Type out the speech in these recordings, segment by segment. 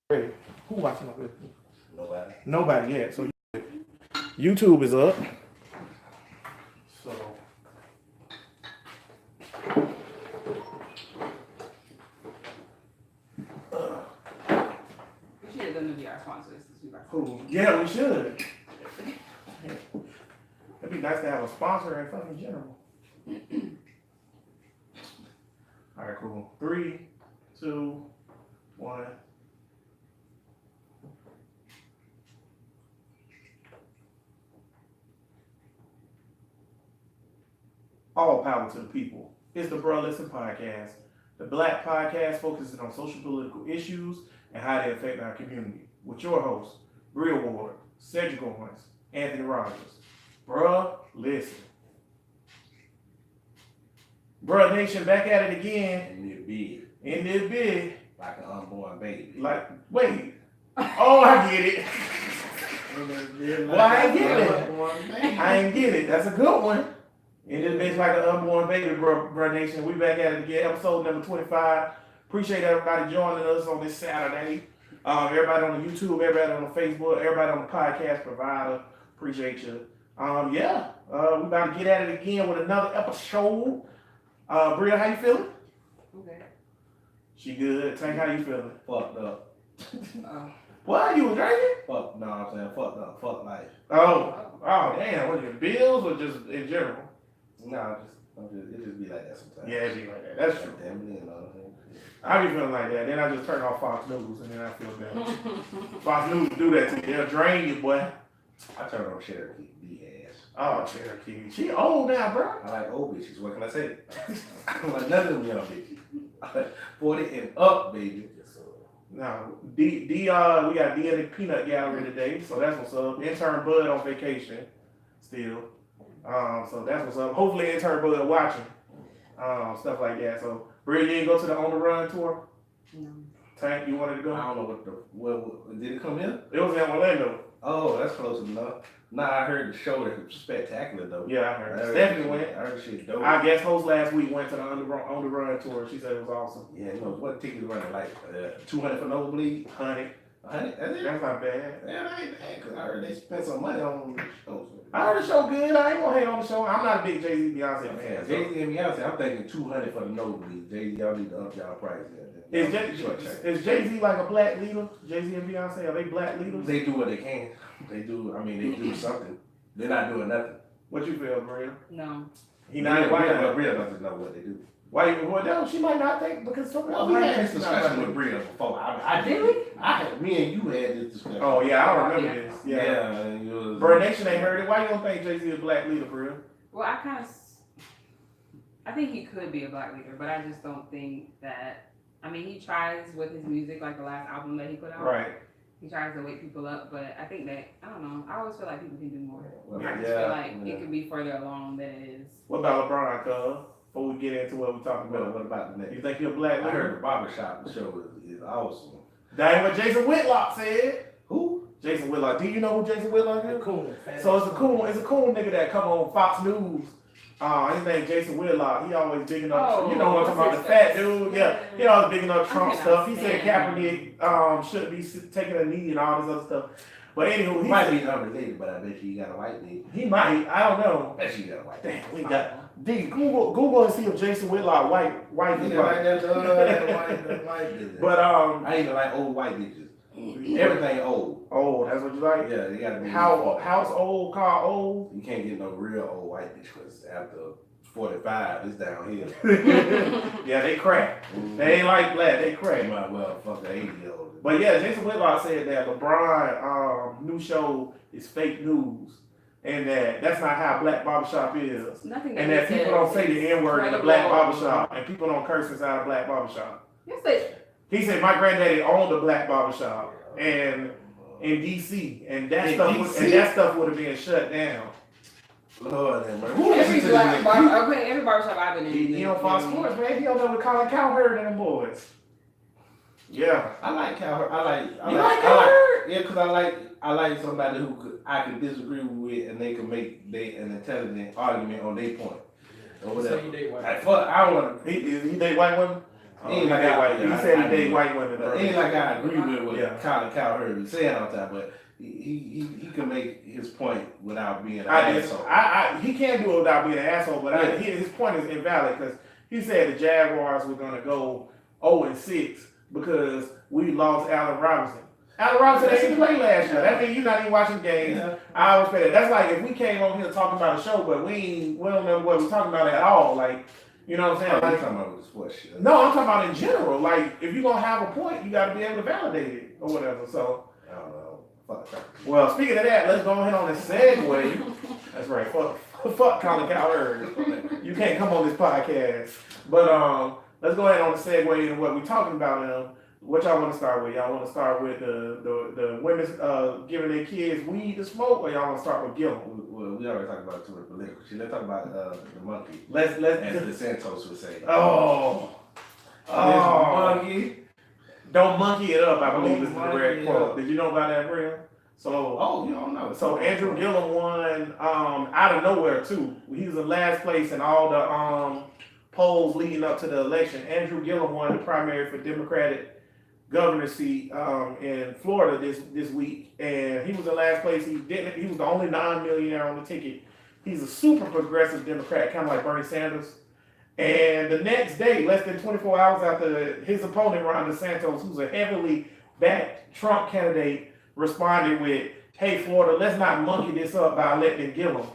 Ready? Who watching up here? Nobody. Nobody yet. So YouTube is up. So We should have done to be our sponsors. cool. Yeah, we should. It'd be nice to have a sponsor in fucking general. All right, cool. 3, 2, 1. All power to the people. It's the Bruh Listen Podcast. The Black Podcast focuses on social political issues and how they affect our community. With your hosts, Bria Ward, Cedric Owens, Anthony Rogers. Bruh Listen. Bruh Nation back at it again. And it big. In this big. Like an unborn baby. Like, wait. Oh, I get it. Well, I ain't get it. I ain't get it. That's a good one. In this bitch like an unborn baby, Bruh Nation. We back at it again. Episode number 25. Appreciate everybody joining us on this Saturday. Everybody on the YouTube, everybody on the Facebook, everybody on the podcast provider. Appreciate you. We about to get at it again with another episode. Bria, how you feeling? Okay. She good. Tank, how you feeling? Fucked up. What? You was drinking? Fuck, no, I'm saying fucked up. Fuck life. Oh damn. What, your bills or just in general? No, it just be like that sometimes. Yeah, it be like that. That's true. Damn it, you know. I be feeling like that. Then I just turn off Fox News and then I feel better. Fox News do that to you. They'll drain you, boy. I turn on Cherokee, B-ass. Oh, Cherokee. She old now, bro. I like old bitches. What can I say? I don't like none of them young bitches. I like 40 and up, baby. No, we got D in the Peanut Gallery today, so that's what's up. Intern Bud on vacation still. So that's what's up. Hopefully Intern Bud watching. Stuff like that. So Bria, you didn't go to the On the Run tour? No. Tank, you wanted to I go? don't know what did it come in? It was in Orlando. Oh, that's close enough. Nah, I heard the show that was spectacular though. Yeah, I heard. Stephanie went. I heard shit dope. Our guest host last week went to the On the Run tour. She said it was awesome. Yeah, you know what tickets running like 200 for nosebleed, 100. 100. That's it. That's not bad. Yeah, that ain't bad because I heard they spent some money on the shows. I heard the show good. I ain't gonna hate on the show. I'm not a big Jay-Z Beyonce fan. Yeah, So. Jay-Z and Beyonce, I'm thinking 200 for the nosebleed. Jay-Z, y'all need to up y'all price. Is Jay-Z like a black leader? Jay-Z and Beyonce, are they black leaders? They do what they can. They do something. They're not doing nothing. What you feel, Bria? No. He not white. But Bria doesn't know what they do. Why you well, no, she might not think because some Well, we had this discussion with Bria before. Me and you had this discussion. Oh yeah, I remember this. Yeah. Bruh Nation ain't heard it. Why you don't think Jay-Z is a black leader, Bria? Well, I think he could be a black leader, but I just don't think that. I mean, he tries with his music, like the last album that he put out. Right. He tries to wake people up, but I think that, I don't know, I always feel like people can do more. Well, I just feel like it could be further along than it is. What about LeBron, cuz? Before we get into what we're talking about. What about the next? You think you're a black I leader? heard the barbershop show is awesome. That ain't what Jason Whitlock said. Who? Jason Whitlock. Do you know who Jason Whitlock is? Cool. So it's a cool nigga that come on Fox News. His name Jason Whitlock. He always bigging up. You know what I'm talking about? The fat dude. Yeah. He always bigging up Trump stuff. He said Kaepernick shouldn't be taking a knee and all this other stuff. But anywho, He might be unrelated, but I bet you got a white nigga. He might. I don't know. I bet you got a white nigga. Damn, we got Google and see if Jason Whitlock white. Yeah, like that white bitch. But I ain't even like old white bitches. Everything old. Oh, that's what you like? Yeah, they gotta be. House old, car old. You can't get no real old white bitch because after 45, it's downhill. Yeah, they crack. They ain't like black, they crack. You might well fuck the 80-year-old. But yeah, Jason Whitlock said that LeBron new show is fake news. And that's not how black barbershop is. Nothing And that people don't say the N-word in the black barbershop. And people don't curse inside a black barbershop. Yes, they. He said my granddaddy owned a black barbershop and in DC. And that stuff would have been shut down. Lord, man. Every barbershop I've been in. He on Fox Sports, man. He don't know what Colin Cowherd and them boys. Yeah. I like Cowherd. I like Cowherd? Yeah, because I like somebody who I could disagree with and they can make an intelligent argument on their point. Or whatever. So you date white. Like, fuck, I don't want to. He date white women? Ain't like He said he date white women. But ain't like I agree with what Yeah. Colin Cowherd was saying all the time, but he can make his point without being an I asshole. he can't do it without being an asshole, but Yeah. his point is invalid because he said the Jaguars were going to go 0-6 because we lost Allen Robinson. Allen Robinson didn't play last year. That means you're not even watching games. Yeah. I always say that. That's like if we came on here talking about a show, but we don't know what we're talking about at all. Like, you know what I'm saying? I'm Like, talking about sports shit. no, I'm talking about in general. Like, if you're going to have a point, you got to be able to validate it or whatever. So, I don't know. Fuck that. well, speaking of that, let's go ahead on this segue. That's right. Fuck Colin Cowherd. You can't come on this podcast. But let's go ahead on the segue into what we're talking about. What y'all want to start with? Y'all want to start with the women's giving their kids weed to smoke, or y'all want to start with Gillum? Well, we already talked about too much political shit. Let's talk about the monkey. Let's As the Santos would say. oh This monkey. don't monkey it up. I believe is the Monkey correct it quote. up. Did you know about that, Bria? So Oh, you don't know. So Andrew Gillum won out of nowhere too. He was in last place in all the polls leading up to the election. Andrew Gillum won the primary for Democratic governor seat in Florida this week, and he was in last place. He was the only non-millionaire on the ticket. He's a super progressive Democrat, kind of like Bernie Sanders. And the next day, less than 24 hours after his opponent, Ron DeSantis, who's a heavily backed Trump candidate, responded with, "Hey, Florida, let's not monkey this up by electing Gillum."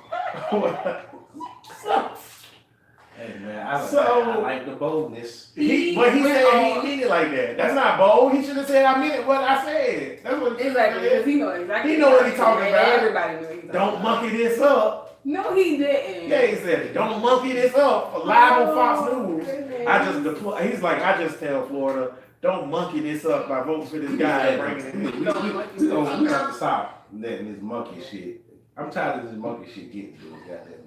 Hey man, I So- like the boldness. But he said he didn't mean it like that. That's not bold. He should have said, "I meant what I said." That's what Exactly, because he knows exactly. He know what he talking and about. Everybody knows what he's talking Don't about. monkey this up. No, he didn't. Yeah, he said it. Don't monkey this up. Live on Fox Oh, News. goodness. I just deploy. He's like, I just tell Florida, don't monkey this up by voting for this guy and bringing it in. We have to stop letting this monkey shit. I'm tired of this monkey shit getting to us, goddamn.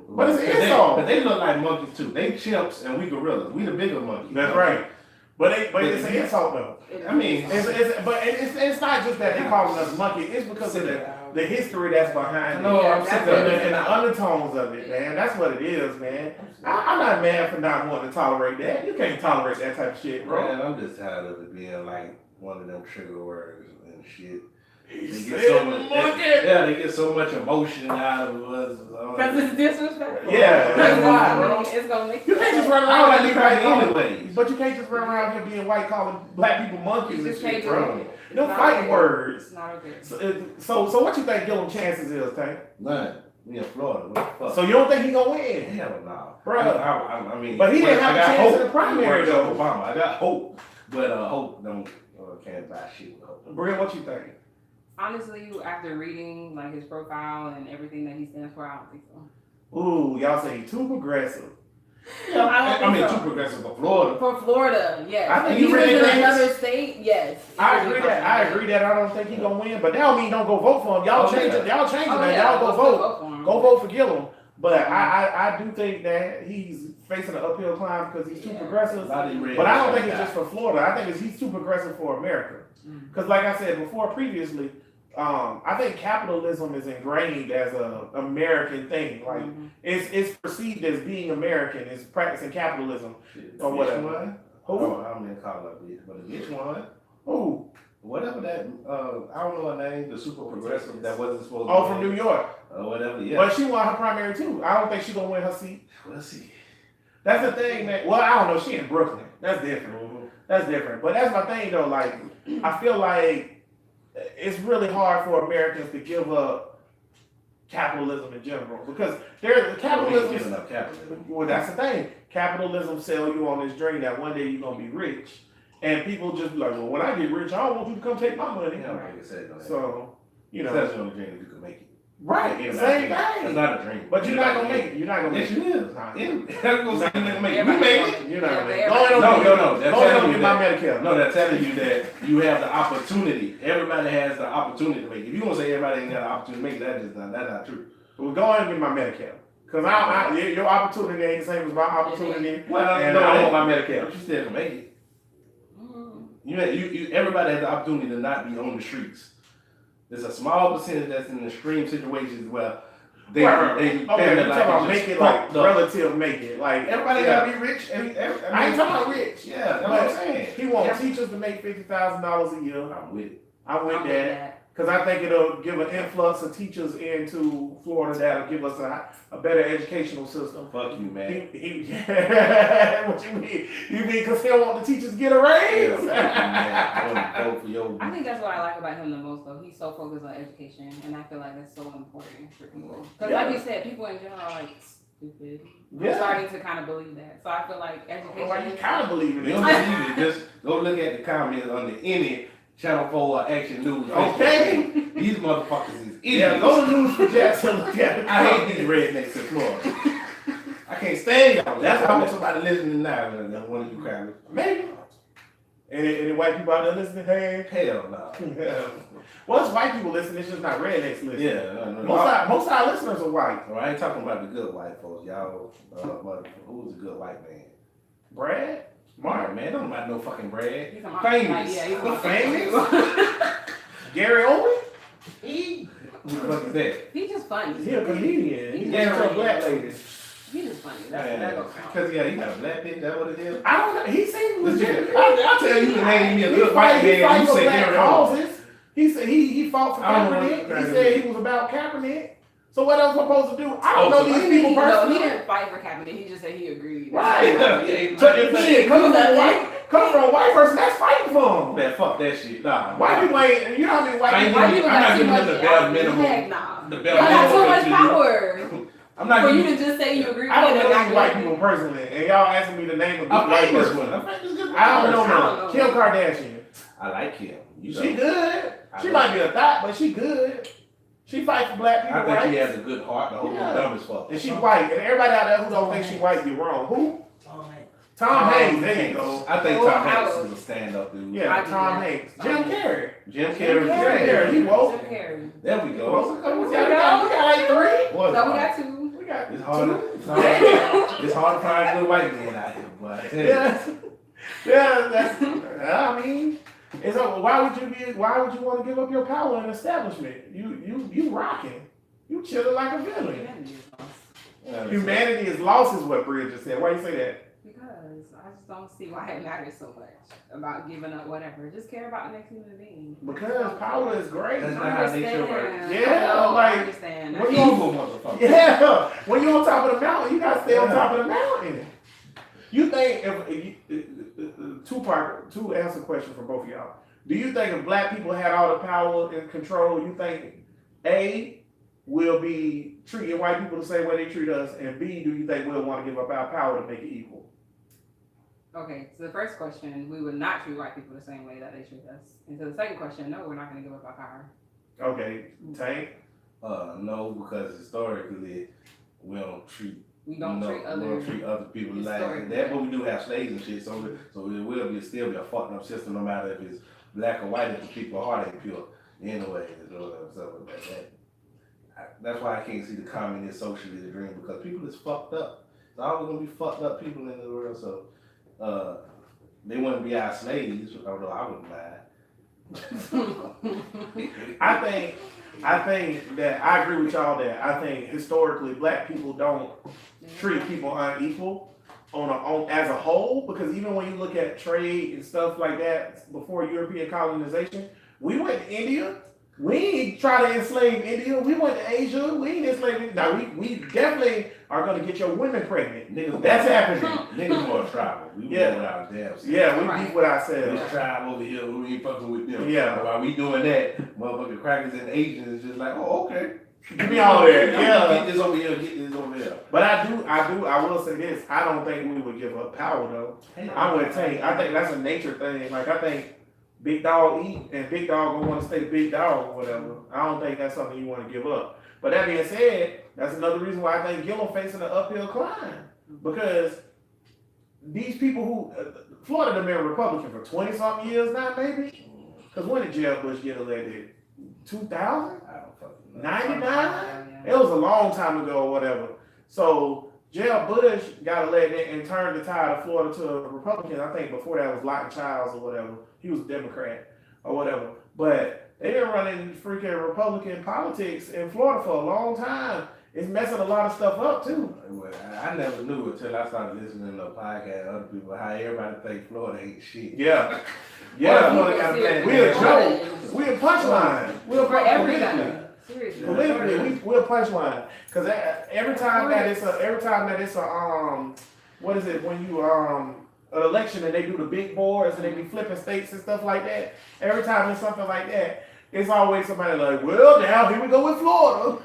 But it's an insult. But they look like monkeys too. They chimps and we gorillas. We the bigger monkeys. That's right. But it's an insult though. I mean, It's not just that they calling us monkey. It's because of the history that's behind No, it. I'm And sick of the, it. and the undertones of it, man. That's what it is, man. I'm not mad for not wanting to tolerate that. You can't tolerate that type of shit, bro. man, I'm just tired of it being like one of them trigger words and shit. He They said get so much, monkey. yeah, they get so much emotion out of us. Because it's disrespectful. Yeah, that's why, bro. It's gonna make You can't just run I around don't like like white anybody calling, anyways. but you can't just run around here being white calling black people monkeys You and just shit, can't do bro. it. Don't It's fight not okay. words. It's not okay. So what you think Gillum chances is, Tank? None. We in Florida. What the fuck? So you don't think he gonna win? Hell no. Bruh. I mean, But he didn't have I a got chance hope. in the primary, He worked though. Obama. I got hope, but hope don't can't buy shit with hope. Bria, what you think? Honestly, after reading like his profile and everything that he stands for, I don't think so. Ooh, y'all say he too progressive. No, I don't I think mean, so. too progressive for Florida. For Florida, yes. I think If he he was really in is. another state, yes. I agree that I don't think he gonna win, but that don't mean don't go vote for him. Y'all Oh, change yeah. it. Y'all change it. Oh, Man. yeah, Y'all go I'll still vote. for him. Go vote for Gillum. But I do think that he's facing an uphill climb because he's too progressive. But I don't think it's just for Florida. I think he's too progressive for America. Because like I said before previously, I think capitalism is ingrained as a American thing. Like it's perceived as being American is practicing capitalism or whatever. One? Who? Oh, I don't mean to call it a bitch, but a bitch one. Who? Whatever that, I don't know her name, the super progressive that wasn't supposed to Oh, from New York. whatever, yeah. But she won her primary too. I don't think she's gonna win her seat. We'll see. That's the thing, man. Well, I don't know. She in Brooklyn. That's different. That's different. But that's my thing though. Like, I feel like it's really hard for Americans to give up capitalism in general because there's capitalism. Giving up capitalism. Well, that's the thing. Capitalism sell you on this dream that one day you're gonna be rich, and people just be like, well, when I get rich, I don't want you to come take my money. Yeah, like I said, So, you know, that's the only dream if you can make it. right? It's Same It's thing. not a dream. But you're not gonna make it. You're not gonna make Yes, it. you is. Nah. I'm gonna say you're not gonna make it. We made it. You're not gonna make it. Yeah, Go ahead and No, get- no, no. They're Go ahead telling and you get my that. Medicare. No, they're telling you that you have the opportunity. Everybody has the opportunity to make it. If you gonna say everybody ain't got the opportunity to make it, that's not true. Well, go ahead and get my Medicare. Because your opportunity ain't the same as my opportunity. Well, And no, I want my Medicare. But you still can make it. You everybody has the opportunity to not be on the streets. There's a small percentage that's in extreme situations where they okay, you talking about make it like relative, make it like everybody gotta be rich. I ain't talking about rich. Yeah, that's what I'm saying. He wants teachers to make $50,000 a year. I'm with it. I'm with that. Because I think it'll give an influx of teachers into Florida that'll give us a better educational system. Fuck you, man. What you mean? You mean because he don't want the teachers to get a raise? I vote for your. I think that's what I like about him the most, though. He's so focused on education, and I feel like that's so important for people. Because, like you said, people in general are like stupid. I'm starting to kind of believe that. So I feel like education. Well, you kind of believe it. You don't believe it. Just go look at the comments under any Channel 4 Action News. Okay. These motherfuckers is idiots. Yeah, go to News for Jackson. Look at it. I hate these rednecks in Florida. I can't stand y'all. That's why I want somebody listening now. One of you crackers. Maybe. Any white people out there listening? Hey. Hell no. Well, it's white people listening. It's just not rednecks listening. Yeah. No. Most of our listeners are white. Well, I ain't talking about the good white folks. Y'all, who's a good white man? Brad? Mark, man, don't about no fucking Brad. He's Famous. he's Famous? Gary Owen? Who the fuck is that? He's just funny. He's a comedian. He's Yeah, a black lady. He's just funny. That goes count. Because, yeah, he got a black bitch. That what it is? I don't know. He seems legit. I'll tell you to name me a good white He man. fight You for say black Gary Owen. causes. He said he fought for I don't know Kaepernick. what He that said is. he was about Kaepernick. So what else am I supposed to do? I don't know so these people No, personally. he didn't fight for Kaepernick. He just said he agreed. Right. Yeah, So if shit coming from a white person, that's fighting for him. man, fuck that shit. Nah. White people ain't, you know how many white I ain't people White people I'm not got too giving much them the bare Heck minimum. nah. The Y'all bare got too much minimum. power. I'm not For you giving to just say you agree with I don't it and know not these white do it. people personally, and y'all asking me the name of this I'm white famous person. one. I'm famous good. I don't know I don't no know. Kim Kardashian. I like him. You She know. good. I She like might be a thot, but she good. She fight for black people, I think right? he has a good heart. The whole dumb as fuck. And she white. And everybody out there who don't think she white, you're wrong. Who? Tom Hanks. There you go. I think Oh, Tom Hanks Howard. is a stand-up dude. Yeah, I do Tom that. Hanks. Jim Carrey. Jim Jim Carrey. Carrey. He woke. Jim Carrey. There we We go. got like three. What? So we got two. We got It's hard. two. It's hard to find good white men out here, boy. I tell you. Yeah, that's. I mean, it's why would you want to give up your power in establishment? You rocking. You chilling like a villain. Humanity is lost, is what Bridget just said. Why you say that? Because I just don't see why it matters so much about giving up whatever. Just care about the next human being. Because power is great. That's I not how nature works. understand. Yeah, I know, like, I understand. when Evil motherfucker. Yeah, when you're on top of the mountain, you gotta stay on top of the mountain. You think two answer question for both of y'all. Do you think if black people had all the power and control, you think A, we'll be treating white people the same way they treat us, and B, do you think we'll want to give up our power to make it equal? Okay, so the first question, we would not treat white people the same way that they treat us. And so the second question, no, we're not going to give up our power. Okay, Tank. No, because historically we don't treat We don't treat we other. don't treat other people like historically. that, but we do have slaves and shit. So it will be still be a fucked up system, no matter if it's black or white. If the people's heart ain't pure, anyway. You know what I'm saying? That's why I can't see the communist socialist dream, because people is fucked up. There's always gonna be fucked up people in the world. So they wouldn't be our slaves, although I wouldn't mind. I think that I agree with y'all that I think historically black people don't treat people unequal as a whole, because even when you look at trade and stuff like that before European colonization, we went to India. We ain't try to enslave India. We went to Asia. We ain't enslaved India. Now we definitely are gonna get your women pregnant. Niggas, That's happening. Niggas more tribal. We Yeah. with our damn self. Yeah, we Right. beef with ourselves. This tribe over here, we ain't fucking with them. Yeah. But while we doing that, motherfucking crackers and Asians is just like, oh, okay. Give me all that. Yeah. Get this over here, get this over there. But I will say this. I don't think we would give up power though. I would think. I think that's a nature thing. Like I think big dog eat and big dog gonna want to stay big dog or whatever. I don't think that's something you want to give up. But that being said, that's another reason why I think Gillum facing an uphill climb, because these people who Florida been Republican for 20 something years now, maybe. Because when did Jeb Bush get elected? 2000? I don't fucking know. 99? It was a long time ago or whatever. So Jeb Bush got elected and turned the tide of Florida to a Republican. I think before that was Lawton Childs or whatever. He was a Democrat or whatever. But they been running freaking Republican politics in Florida for a long time. it's messing a lot of stuff up too. Well, I never knew until I started listening to podcast other people how everybody think Florida ain't shit. Yeah. Yeah, Yeah. Florida got a bad We're a name. joke. We're a punchline. We're For a everything. Seriously. Politically, we're a punchline. Cause every time that it's a what is it when you an election and they do the big boards and they be flipping states and stuff like that. Every time there's something like that, it's always somebody like, well, now here we go with Florida.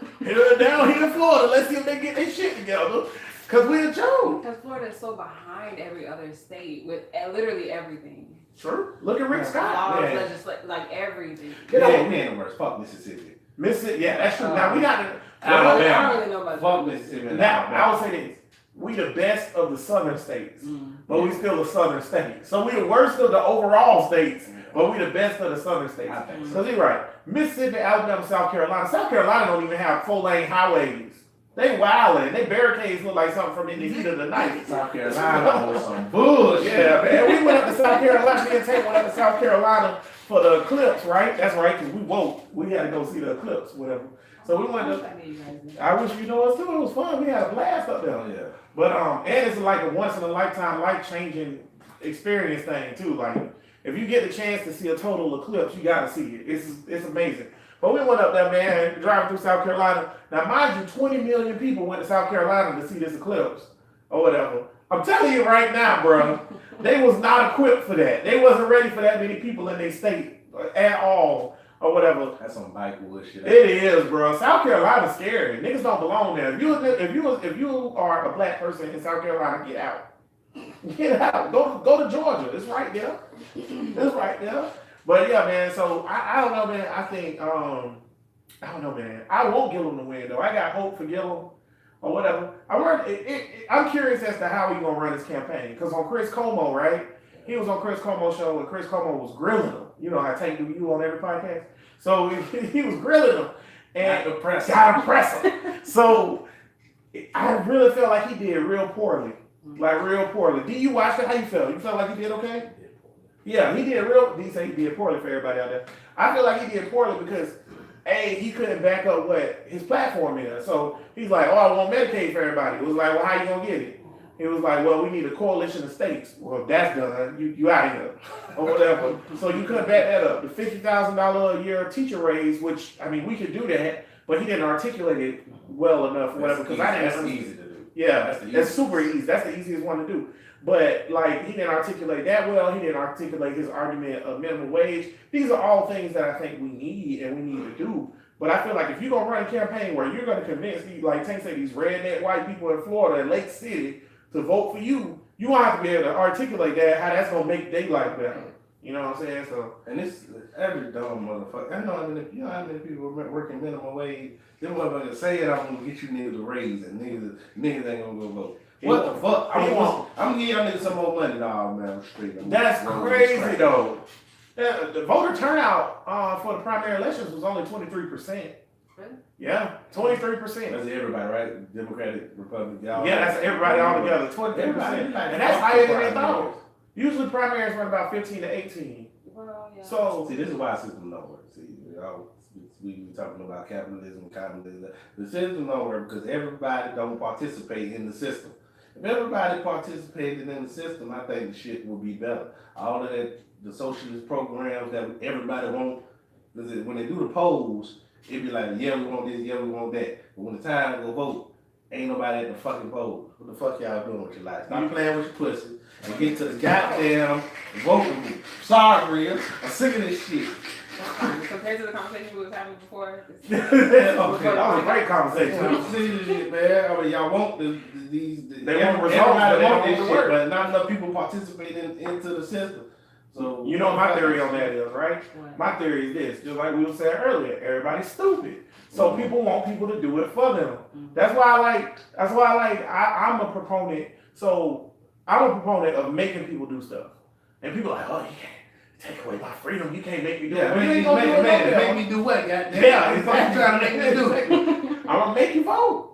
Down here in Florida, let's see if they get their shit together. Cause we're a joke. Because Florida is so behind every other state with literally everything. True. Look at Rick Scott. Laws, Yeah. like everything. Yeah, we ain't the worst. Fuck Mississippi. Mississippi, yeah, that's true. Now we got to. I don't really know about Fuck that. Mississippi. and Now Alabama. I would say this: we the best of the southern states, Mm. but we still a southern state. So we the worst of the overall states, but we the best of the southern states. I think so. Cause you're right. Mississippi, Alabama, South Carolina. South Carolina don't even have 4-lane highways. They wildin'. They barricades look like something from in the heat of the night. South Carolina on some bullshit. Yeah, man. We went up to South Carolina. Me and Tate went up to South Carolina for the eclipse, right? That's right, because we woke. We had to go see the eclipse, whatever. So we went to. I knew you guys did. I wish you know us too. It was fun. We had a blast up there. Oh, yeah. But and it's like a once in a lifetime, life changing experience thing too. Like if you get the chance to see a total eclipse, you gotta see it. It's amazing. But we went up there, man, driving through South Carolina. Now, mind you, 20 million people went to South Carolina to see this eclipse or whatever. I'm telling you right now, bro, they was not equipped for that. They wasn't ready for that many people in their state at all or whatever. That's some bikewood shit. It is, bro. South Carolina's scary. Niggas don't belong there. If you are a black person in South Carolina, get out. Get out. Go to Georgia. It's right there. It's right there. But yeah, man. So I don't know, man. I think I don't know, man. I want Gillum to win though. I got hope for Gillum or whatever. I'm curious as to how he gonna run his campaign because on Chris Cuomo, right? He was on Chris Cuomo's show and Chris Cuomo was grilling him. You know how Tank do you on every podcast. So he was grilling him and got impressive. So I really felt like he did real poorly. Like real poorly. Did you watch it? How you felt? You felt like he did okay? Yeah, he did he said he did poorly for everybody out there. I feel like he did poorly because he couldn't back up what his platform is. So he's like, oh, I want Medicaid for everybody. It was like, well, how you gonna get it? He was like, well, we need a coalition of states. Well, that's done. You out of here or whatever. So you couldn't back that up. The $50,000 a year teacher raise, which I mean, we could do that, but he didn't articulate it well enough or whatever. Because That's easy to do. Yeah, That's that's super easy. That's the easiest one to do. But like he didn't articulate that well. He didn't articulate his argument of minimum wage. These are all things that I think we need and we need to do. But I feel like if you're gonna run a campaign where you're gonna convince these, like Tank said, these redneck white people in Florida and Lake City to vote for you, you gonna have to be able to articulate that how that's gonna make their life better. You know what I'm saying? So And it's every dumb motherfucker. I know how many people working minimum wage. Them motherfuckers say it, I'm gonna get you niggas a raise, and niggas ain't gonna go vote. What the fuck? I'm gonna give y'all niggas some more money. Nah, man, I'm straight. that's crazy though. The voter turnout for the primary elections was only 23%. Really? Yeah, 23%. That's everybody, right? Democratic, Republican, y'all. Yeah, that's everybody all together. 23%. And that's higher than they thought. Usually primaries run about 15 to 18. Well, yeah. So See, this is why our system don't work. See, we talking about capitalism, communism. The system don't work because everybody don't participate in the system. If everybody participated in the system, I think the shit would be better. All of that, the socialist programs that everybody want, because when they do the polls, it be like, yeah, we want this, yeah, we want that. But when the time to go vote, ain't nobody at the fucking poll. What the fuck y'all doing with your life? Stop playing with your pussy and get to the goddamn voting booth. Sorry, Real. I'm sick of this shit. Compared to the conversation we was having before. that was a great conversation. I'm sick of this shit, man. I mean, y'all want these. They want results, everybody but they want don't this want shit, the work. but not enough people participate into the system. So You know what my theory on that is, right? What? My theory is this, just like we were saying earlier, everybody's stupid. So people want people to do it for them. That's why I'm a proponent. So I'm a proponent of making people do stuff. And people are like, oh, you can't take away my freedom. You can't make me do it. yeah, Well, you ain't gonna do it no make more. me do what? Goddamn. Yeah, What you trying to make me do? I'm gonna make you vote.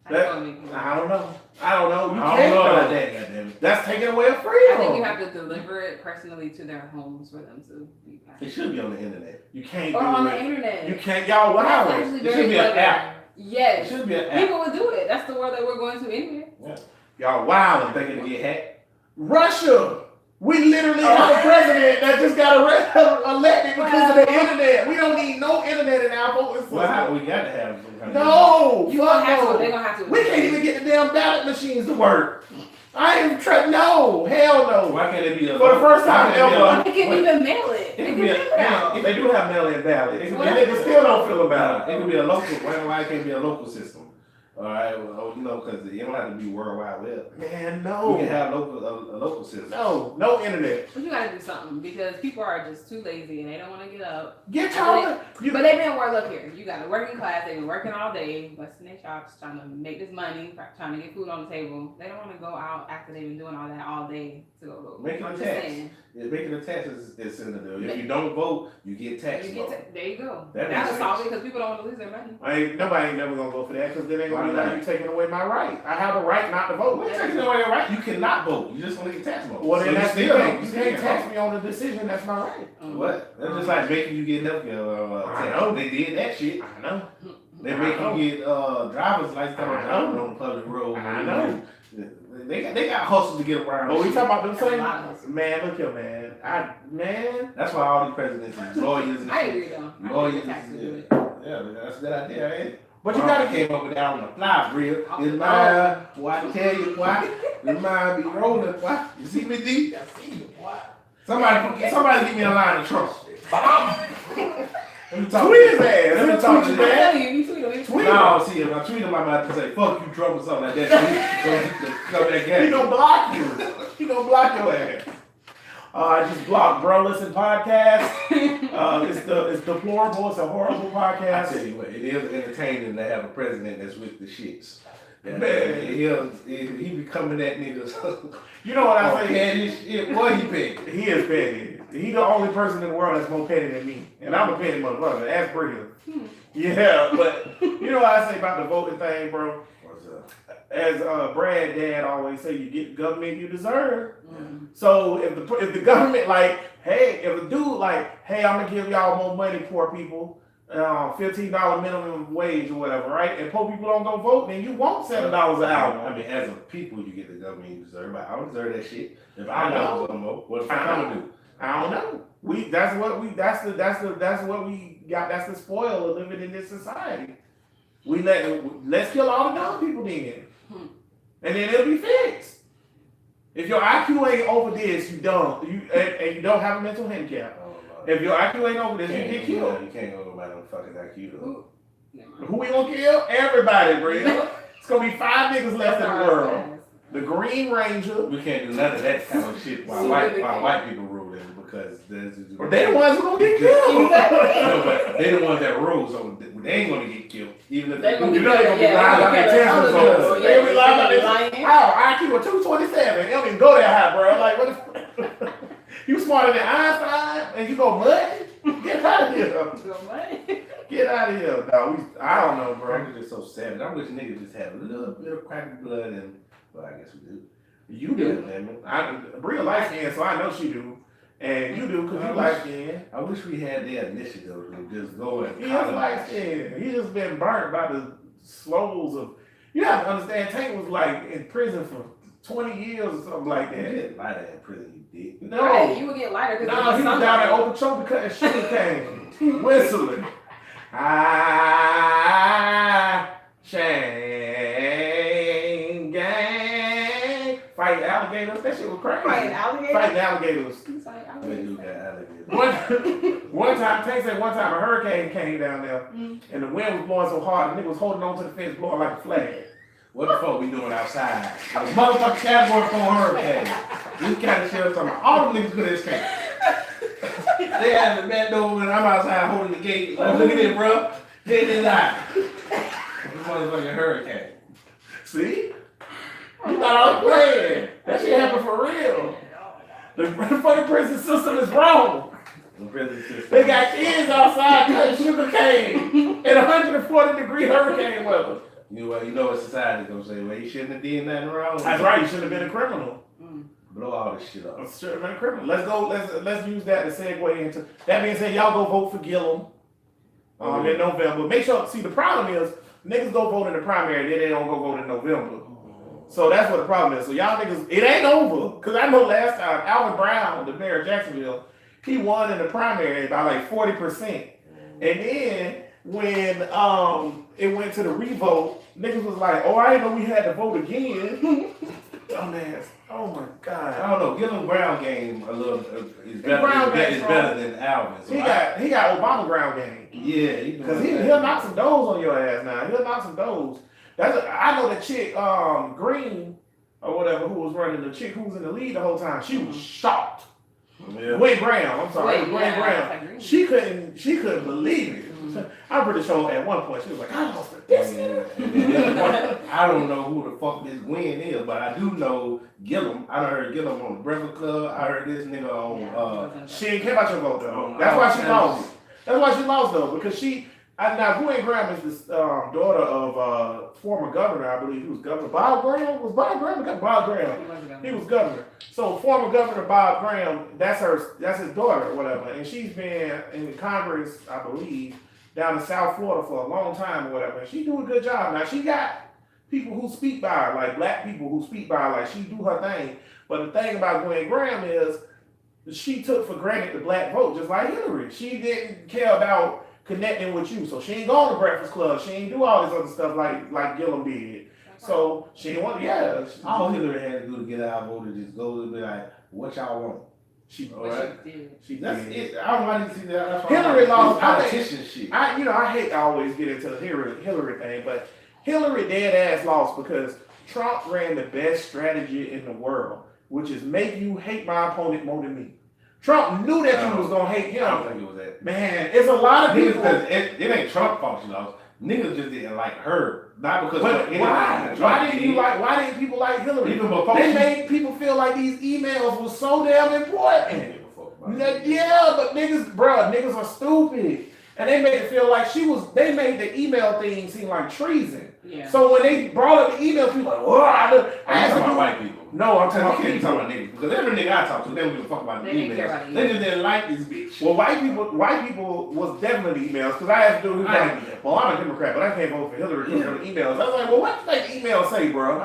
I don't make you- I don't know. You I don't can't know about though. that, goddamn. That's taking away a freedom. I think you have to deliver it personally to their homes for them to be It should be on the internet. You can't or do on it. the internet. You can't, y'all. What That's hours? actually It should very be an clever. app. Yes. It should be an app. People would do it. That's the world that we're going to anyway. Y'all wild. Thinking to get hacked. Russia. We literally have a president that just got elected because of the internet. We don't need no internet in our voting system. Well, we got to have some kind of. No, You gonna have fuck to. They're no. gonna have to. We can't even get the damn ballot machines to work. I am no, hell no. Why can't it be a? For the first time why can't it be ever. They can't even mail it. They It can could be mail a, it out. They do have mail-in ballots. It could And be- niggas still don't feel about it it. could be a local. Why can't it be a local system? All right, well, you know, because you don't have to be World Wide Web. Man, We no. can have local a local system. No internet. But you gotta do something because people are just too lazy and they don't want to get up. Get y'all. But they've been look here. You got a working class. They've been working all day, busting their chops, trying to make this money, trying to get food on the table. They don't want to go out after they've been doing all that all day to go vote. Make it I'm a just tax. saying. Making a tax is sensitive. If you don't vote, you get taxed. There you go. That That'll makes solve it sense. because people don't want to lose their money. Nobody ain't never gonna vote for that because then they gonna be Why like, not? you taking away my right. I have the right not to vote. Well, taking away your right, you cannot vote. You just want to get taxed more. Well, then So that's you the still thing. don't. You can't tax me on the decision. That's my right. What? That's just like making you get healthcare I tax. know. They did that shit. I know. They make you get driver's license I know. on public road. I know. They got hustle to get around. But we shit. talking about them That's a lot. same man. Look here, man. That's why all these presidents is lawyers and I shit. agree though. I Lawyers think the tax and would do shit. it. Yeah, that's a good idea, ain't it? But you gotta came up with that on the fly, real. Oh. It's mine. Why I tell you why? It's mine be rolling. Why? You see me, D? Somebody give me a line of Trump. Let me talk. tweet his ass. Let me He'll talk tweet to you you. back. Tell you, you tweet him. Tweet No, see, if I tweet him, I'm about to say, fuck you, Trump, or something like that. So that He game. gonna block you. He gonna block your ass. I just blocked Bro Listen podcast. It's deplorable. It's a horrible I podcast. tell you what, it is entertaining to have a president that's with the shits. Yeah, Man. he be coming at niggas. You know what I Oh, say? petty shit. Boy, he petty. He is petty. He the only person in the world that's more petty than me. And I'm a petty motherfucker. Ask Bria. Yeah, but you know what I say about the voting thing, bro? What's up? As Brad Dad always say, you get the government you deserve. Mm. So if the government like, hey, if a dude like, hey, I'm gonna give y'all more money, poor people, $15 minimum wage or whatever, right? And poor people don't go vote, then you want $7 an hour. I mean, as a people, you get the government you deserve, but I don't deserve that shit. If I I know. know no more, what the I fuck I'm gonna do? I don't know. That's what we got. That's the spoil of living in this society. Let's kill all the dumb people then, and then it'll be fixed. If your IQ ain't over this, you dumb. And you don't have a mental handicap. Oh, If your IQ ain't over this, you get killed. You can't go by no fucking IQ though. Who we gonna kill? Everybody, bro. It's gonna be 5 niggas left in the world. The Green Ranger. We can't do none of that kind of shit while white people ruling because They the ones who gonna get killed. No, but they the ones that rule, so they ain't gonna get killed. Even if They gonna You be know they gonna be yeah, lying about yeah, their yeah, test yeah, results. yeah, They gonna be lying about yeah, their lying. Oh, IQ of 227. They don't even go that high, bro. Like, what the You smarter than Einstein and you go mud? Get out of here. Get out of here. No, I don't know, bro. Crackers is so savage. I wish niggas just had a little bit of cracker blood and well, I guess we do. You do. Bria light skin, so I know she do. And you do because you light skin. I wish we had their initiative to just go and He is light skin. He just been burnt by the slows of. You have to understand, Tank was like in prison for 20 years or something like You that. did lighter in prison, you did. No. Right, you would get lighter because No, he was down at Okeechobee cutting sugar cane, whistling. Shane gang. Fighting alligators. That shit was crazy. Fighting alligators? Fighting alligators. They do got alligators. One time, Tank said one time a hurricane came down there and the wind was blowing so hard, the nigga was holding on to the fence blowing like a flag. What the fuck we doing outside? The motherfucking category 4 hurricane. This kind of shit I'm talking about. All them niggas could have escaped. They had the back door and I'm outside holding the gate. Like, look at this, bro. Get this out. This motherfucking hurricane. See? You thought I was playing. That shit happened for real. The fucking prison system is wrong. The prison system. They got kids outside cutting sugar cane in 140-degree hurricane weather. You know what society's gonna say? Well, you shouldn't have did nothing wrong. That's right. You shouldn't have been a criminal. Blow all this shit up. You should have been a criminal. Let's go. Let's use that to segue into. That being said, y'all go vote for Gillum in November. Make sure. See, the problem is niggas go vote in the primary, then they don't go vote in November. So that's what the problem is. So y'all niggas, it ain't over. Cause I know last time Alvin Brown, the mayor of Jacksonville, he won in the primary by like 40%. And then when it went to the revote, niggas was like, oh, I didn't know we had to vote again. Dumbass. Oh my God. I don't know. Gillum Brown game a little is better than Alvin. So he got Obama ground game. Yeah, because he'll knock some doors on your ass now. He'll knock some doors. I know the chick Green or whatever who was running, the chick who was in the lead the whole time. She was shocked. Yeah. Wayne Brown. I'm sorry, Wayne Brown. Like she couldn't believe it. I'm pretty sure at one point she was like, I lost to this nigga. I don't know who the fuck this Gwen is, but I do know Gillum. I done heard Gillum on the Breakfast Club. I heard this nigga on. She ain't care about your vote though. That's why she lost. That's why she lost though, because now Gwen Graham is the daughter of former governor, I believe. He was governor. Bob Graham? Was Bob Graham? Bob Graham. He was governor. So former Governor Bob Graham, that's his daughter or whatever. And she's been in Congress, I believe, down in South Florida for a long time or whatever. And she do a good job. Now she got people who speak by her, like black people who speak by her, like she do her thing. But the thing about Gwen Graham is she took for granted the black vote, just like Hillary. She didn't care about connecting with you. So she ain't go on the Breakfast Club. She ain't do all this other stuff like Gillum did. So she didn't want all Hillary had to do to get out voted is go and be like, what y'all want? She did. That's it. I don't want to see that. That's Hillary lost. Politician shit. I hate to always get into the Hillary thing, but Hillary dead ass lost because Trump ran the best strategy in the world, which is make you hate my opponent more than me. Trump knew that you was gonna hate him. I don't think it was that. Man, it's a lot of people. It ain't Trump fault she lost. Niggas just didn't like her. Not because why? Why didn't people like Hillary? They made people feel like these emails were so damn important. Yeah, but niggas are stupid. And they made it feel like they made the email thing seem like treason. Yeah. So when they brought up the email, people like, oh, I talking about white people. No, I'm talking about niggas. Because every nigga I talk to, they don't give a fuck about the emails. They just didn't like this bitch. Well, white people was definitely emails. Because I had to do well, I'm a Democrat, but I can't vote for Hillary because of the emails. I was like, well, what did the email say, bro?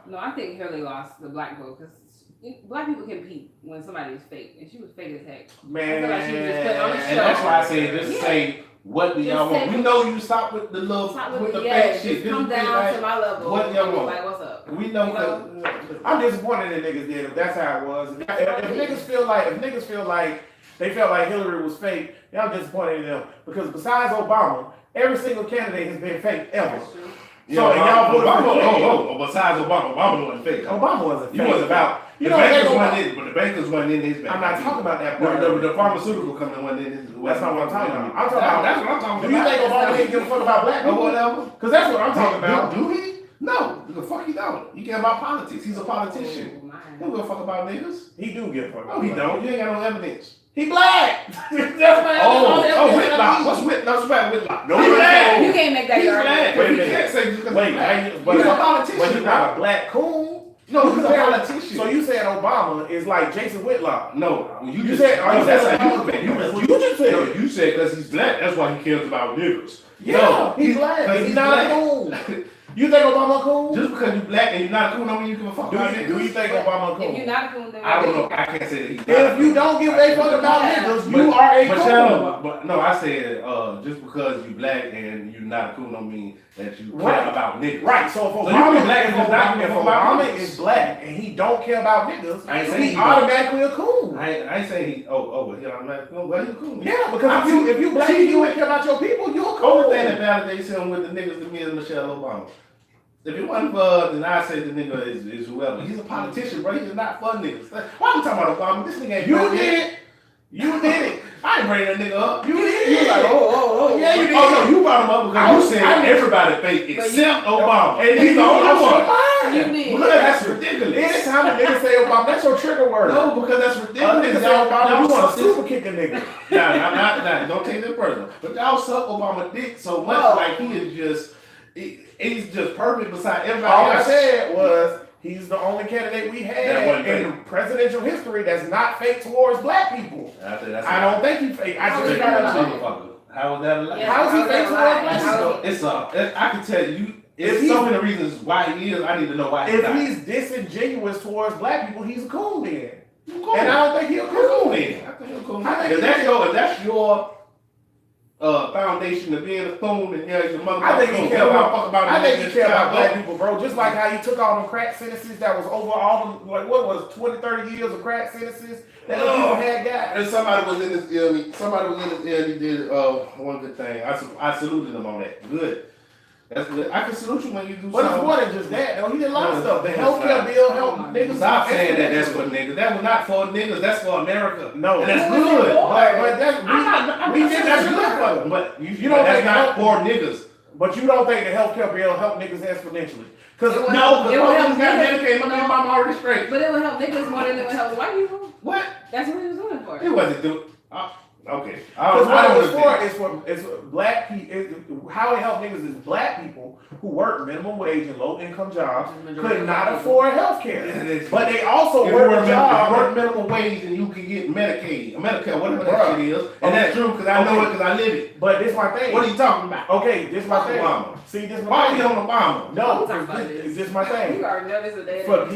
No, I think Hillary lost the black vote because black people can compete when somebody is fake, and she was fake as heck. Man, like she was just put on the show. And that's why I say just say, what do y'all want? We know you stop with the love, with the fake shit. Come down to my level. What y'all want? Like, what's up? We know. I'm disappointed in niggas did. If that's how it was, if niggas feel like they felt like Hillary was fake, then I'm disappointed in them because besides Obama, every single candidate has been fake ever. So y'all voted for besides Obama wasn't fake. Obama wasn't fake. He was about. The bankers wasn't in his bank. I'm not talking about that part. The pharmaceutical company wasn't in his. That's not what I'm talking about. I'm talking about. That's what I'm talking about. Do you think Obama didn't give a fuck about black people? Or whatever? Because that's what I'm talking about. Do he? No, the fuck he don't. He care about politics. He's a politician. He don't give a fuck about niggas. He do give a fuck. No, he don't. You ain't got no evidence. He black. That's Whitlock. What's Whitlock? No, he black. You can't make that your argument. Wait a minute. He's a politician. But he's not a black coon. No, he's a politician. So you said Obama is like Jason Whitlock? No, you said. You said because he's black. That's why he cares about niggas. Yeah, no, he's black. He's not a coon. You think Obama cool? Just because you black and you're not a coon, don't mean you give a fuck about niggas. Do you think Obama cool? If you're not a coon, then I don't know. I can't say that he's not. If you don't give a fuck about niggas, you are a coon. But no, I said just because you black and you're not a coon don't mean that you care about niggas. Right. So if Obama is black and he don't care about niggas, he automatically a coon. I ain't saying he. But he automatically coon. Well, he's a coon. Yeah, because if you black and you ain't care about your people, you're a coon. Only thing that validates him with the niggas to me is Michelle Obama. If it wasn't for, then I say the nigga is whoever. He's a politician, bro. He's not for niggas. Why am I talking about Obama? This nigga ain't. You did it. I ain't bringing that nigga up. You did. You was like, yeah, you did. Oh no, you brought him up because you said everybody fake except Obama, and he's the only one. You did. Because that's ridiculous. Anytime a nigga say Obama, that's your trigger word. No, because that's ridiculous. Nigga say Obama, you want to super kick a nigga. Nah, don't take it personal. But y'all suck Obama dick so much, like he is just. He's just perfect beside everybody All else. I said was he's the only candidate we had in presidential history that's not fake towards black people. I don't think he's fake. I just got How was that a lie? Yeah, How is he how was fake that towards a lie? black It's I can tell you. If It's he- so many reasons why he is. I need to know why he's If not. he's disingenuous towards black people, he's a coon then. Cool. And I don't think he's a Cool coon then. then. I think you're cool. I think If that's your foundation of being a coon, and yeah, your mother. I think he care about. I think he it. care about black people, bro. Just like how he took all them crack sentences that was over all the like what was 20, 30 years of crack sentences that the people had got. And somebody was in his ear. He did one good thing. I saluted him on that. Good. That's good. I can salute you when you do But it's something. more than just that. Though. He did a lot of No, stuff. The it's healthcare not. bill helped niggas. Stop saying that that's for niggas. That was not for niggas. That's for America. No, And that's who is it good. for? But that's we did That's that good good for them. But you don't that's think not help- for niggas. But you don't think the healthcare bill helped niggas exponentially? Because It would- No, it would because help got niggas. Medicaid. My mom already straight. But it would help niggas more than it would help white people. What? That's what he was doing for. It wasn't do. Okay. Because I don't what it's understand. for is for black people. How it helped niggas is black people who work minimum wage and low income jobs could not afford health care. But they also If you work work a job. minimum wage and you can get Medicaid, Medicare, whatever that Bruh. shit is, and that's true because I know it because I live it. But this my thing. What are you talking about? Okay, this my thing. Obama. See, this my Why are thing. you on Obama? No, I'm talking about this my thing. You already know this is a dead For end.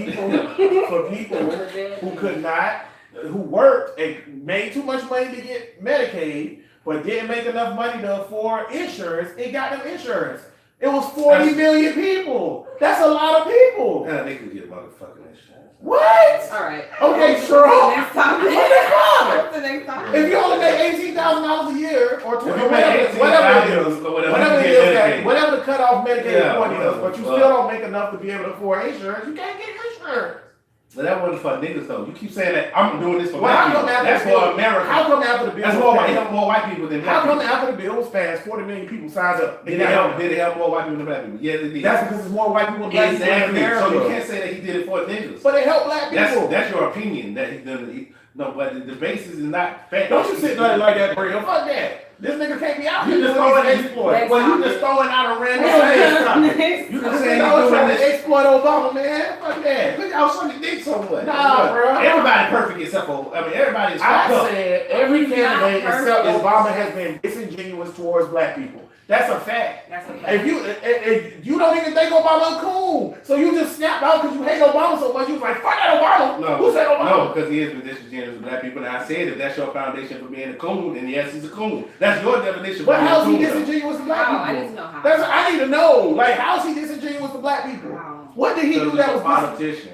people who could not, who worked and made too much money to get Medicaid, but didn't make enough money to afford insurance, it got them insurance. It was 40 million people. That's a lot of people. Yeah, they could get motherfucking insurance. What? All right. Okay, What's sure. the next topic? What the fuck? What's the next topic? If you only make $18,000 a year or If 20, you make whatever it is, $18,000 or whatever it you is, get Medicaid. whatever the cutoff Medicaid Yeah, point is, whatever. but you still don't make enough to be able to afford insurance, you can't get insurance. But that wasn't for niggas though. You keep saying that I'm doing this for Well, black how come people. after That's the bill- for America. How come after the bill That's was more white, passed? help more white people than How black come people. after the bill was passed, 40 million people signed up? Did it help more white people than black people? Yes, it did. That's because it's more white people than black people in Exactly. So you America. can't say that he did it for niggas. But it helped black people. That's your opinion that he done it. No, but the basis is not fact. Don't you sit there like that, Brandon. Fuck that. This nigga can't be out You here just doing throwing these exploits. Well, you just throwing out a random thing. You This can say nigga you always doing trying this. to exploit Obama, man. Fuck that. Look how Sonny dick so much. Nah, bro. Everybody perfect except for, everybody is fucked I up. said every Not candidate except perfect. Obama has been disingenuous towards black people. That's a fact. That's a fact. If you don't even think Obama cool, so you just snapped out because you hate Obama so much. You was like, fuck that Obama. No, Who said Obama? no, because he is disingenuous with black people. And I said if that's your foundation for being a coon, then yes, he's a coon. That's your definition. But for being how's a he coon, though. disingenuous to black How? people? I need to know how. That's I need to know. Like, how's he disingenuous to black people? How? What did he do Because that he's was a politician.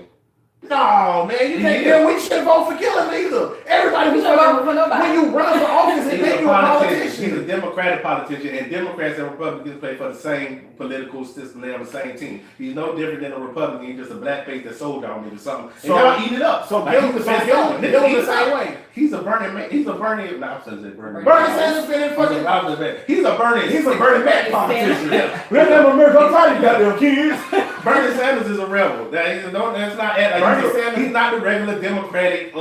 No, man, you He can't. is. Then we shouldn't vote for killing either. Everybody We was shouldn't vote for when nobody. you run for office and He's then a you're a politician. He's a politician. Democratic politician, and Democrats and Republicans play for the same political system. They're on the same team. He's no different than a Republican. He's just a black face that sold down me or something. So- and y'all eat it up. So Like, Gil he's was the best selling. Nigga, the he's same a- way. He's a Bernie man. He's a Bernie. No, I'm saying Bernie. Bernie Sanders been in fucking. He's a Bernie. He's a Bernie Mac politician. Yeah. Remember American Party, goddamn kids. Bernie Sanders is a rebel. That's not Bernie Sanders- he's not the regular Democratic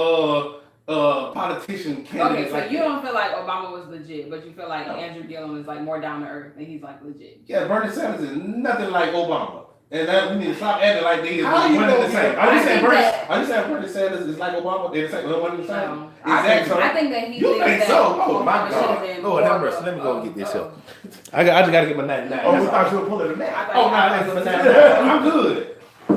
politician candidate. Okay, so like you that. don't feel like Obama was legit, but you feel like Andrew Gillum is like more down to earth and he's like legit. Yeah, Bernie Sanders is nothing like Obama. And that we need to stop acting like they is How one you and know the same. that? Are you I saying think Bernie? that- Are you saying Bernie Sanders is like Obama? They're the same. One and the same. No. Exactly. I think that he You thinks think that so? Oh, my Obama God. should've been Lord have more mercy. Let me go get this of- up. I just gotta get my 99. Oh, we thought you were pulling a I Mac. thought- Oh, no, I gotta get my 99. I'm good.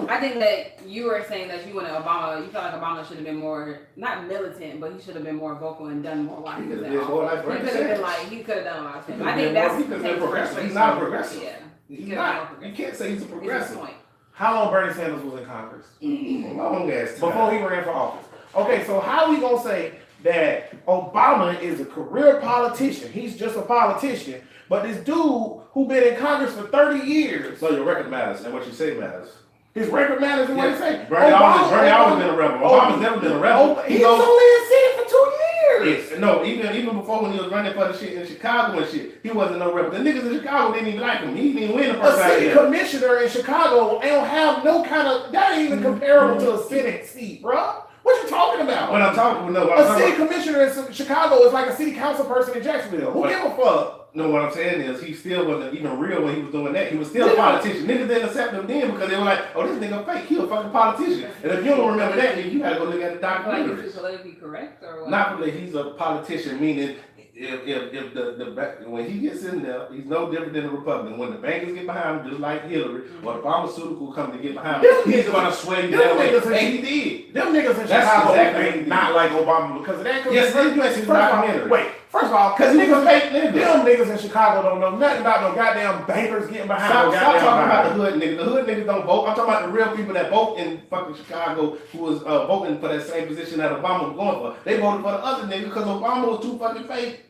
I think that you were saying that you wanted Obama. You felt like Obama should have been more, not militant, but he should have been more vocal and done more while he was He in could've been more office. like He Bernie could have been Sanders. like, he could have done a lot of things. He I could've think been that's more- he could've been takes progressive. frustration. He's not progressive. Yeah, He's could've been not. more You progressive. can't say he's a Is his progressive. point. How long Bernie Sanders was in Congress? Long ass time. Before he ran for office. Okay, so how we gonna say that Obama is a career politician? He's just a politician. But this dude who been in Congress for 30 years, So your record matters and what you say matters. his record matters and what he say. Bernie always been a rebel. Obama's never been a rebel. He was only in Senate for 2 years. Yes. No, even before when he was running for the shit in Chicago and shit, he wasn't no rebel. The niggas in Chicago didn't even like him. He didn't even win the A first time. city here. commissioner in Chicago don't have no kind of, that ain't even comparable to a Senate seat, bro. What you talking about? When I'm talking, no, what I'm A talking city about, commissioner in Chicago is like a city council person in Jacksonville. Who What? give a fuck? no, what I'm saying is he still wasn't even real when he was doing that. He was still a Yeah. politician. Niggas didn't accept him then because they were like, oh, this nigga fake. He a fucking politician. And if you don't remember that, then you gotta go look at the Like, is documentaries. he politically correct or what? Not really, he's a politician, meaning if the when he gets in there, he's no different than the Republican. When the bankers get behind him, just like Hillary, or the pharmaceutical company get behind him, he's gonna sway you that way. And he did. Them niggas in That's Chicago exactly ain't not like Obama because of that. Yes, you ain't seen the documentary. Wait, first of all, Because he was a fake nigga. them niggas in Chicago don't know nothing about no goddamn bankers getting behind. Stop no talking goddamn about the behind. hood niggas. The hood niggas don't vote. I'm talking about the real people that vote in fucking Chicago who was voting for that same position that Obama was going for. They voted for the other nigga because Obama was too fucking fake.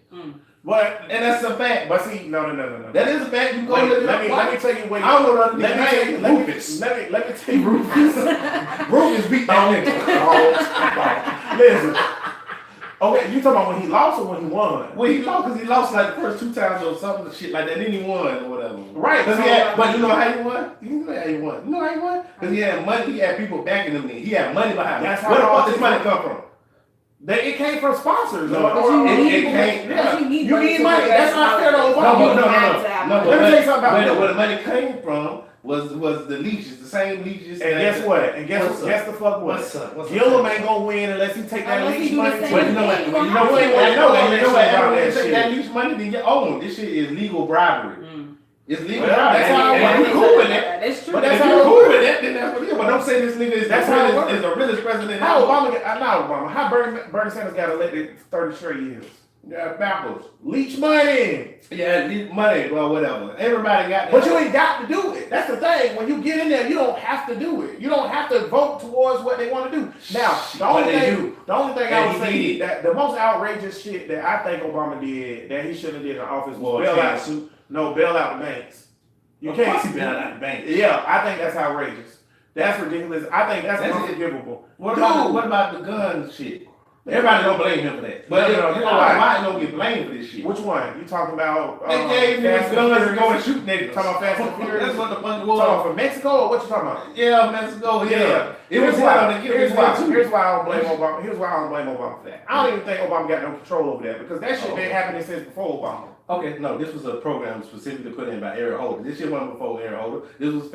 But And that's a fact. but see, no. That is a fact. You go Wait, look it let up. me tell you what. I don't know the Let me tell you. name. Rufus. Let me tell you. Rufus. Rufus beat that nigga. Oh, listen. Okay, you talking about when he lost or when he won? Well, he lost because he lost like the first 2 times or something shit like that. Then he won or whatever. Right. Cause So, he had, but you know how he won? You know how he won? You know how he won? Because he had money. He had people backing him. He had money behind him. That's how Where the all fuck this this money works. come from? it came from sponsors. No, it came. Yeah. You need You need money. That's not fair to Obama. No, Let me tell you something about where that. the money came from was the leeches, the same leeches. And guess what? And guess What's up? guess the fuck what? What's up? What's up? Gillum ain't gonna win unless he take that Unless he leech do the money. same But you know what? thing. You know You what? gonna You know have to what? know You know what? that Everyone shit. take that leech money, then you own. This shit is legal bribery. It's legal Well, bribery. that's how And it you works. cool with it. That's true. But If that's you how it cool works. with that, then that's what it is. But don't say this nigga is That's how it works. the realest president. How ever. Obama get not Obama? How Bernie Sanders got elected 30 straight years? Yeah, backwards. Leech money. Yeah, leech money, well, whatever. Everybody got that. But you ain't got to do it. That's the thing. When you get in there, you don't have to do it. You don't have to vote towards what they want to do. Now, the only thing I would say that the most outrageous shit that I think Obama did that he shouldn't have did in office was bail out the banks. You Of can't course he bailed out the bank. Yeah, I think that's outrageous. That's ridiculous. I think that's unforgivable. What about the gun shit? Everybody don't blame him for that. But No, you know why? why don't get blamed for this shit? Which one? You talking about? They gave niggas guns to go and shoot niggas. Talking about Fast and Furious? That's what the fuck it Talking was. about from Mexico or what you talking about? Yeah, Mexico. Yeah. It was Here's why. hell. Here's Why I don't blame Obama. Here's why I don't blame Obama for that. I don't even think Obama got no control over that because that shit been happening since before Obama. Okay, no, this was a program specifically put in by Eric Holder. This shit wasn't before Eric Holder. This was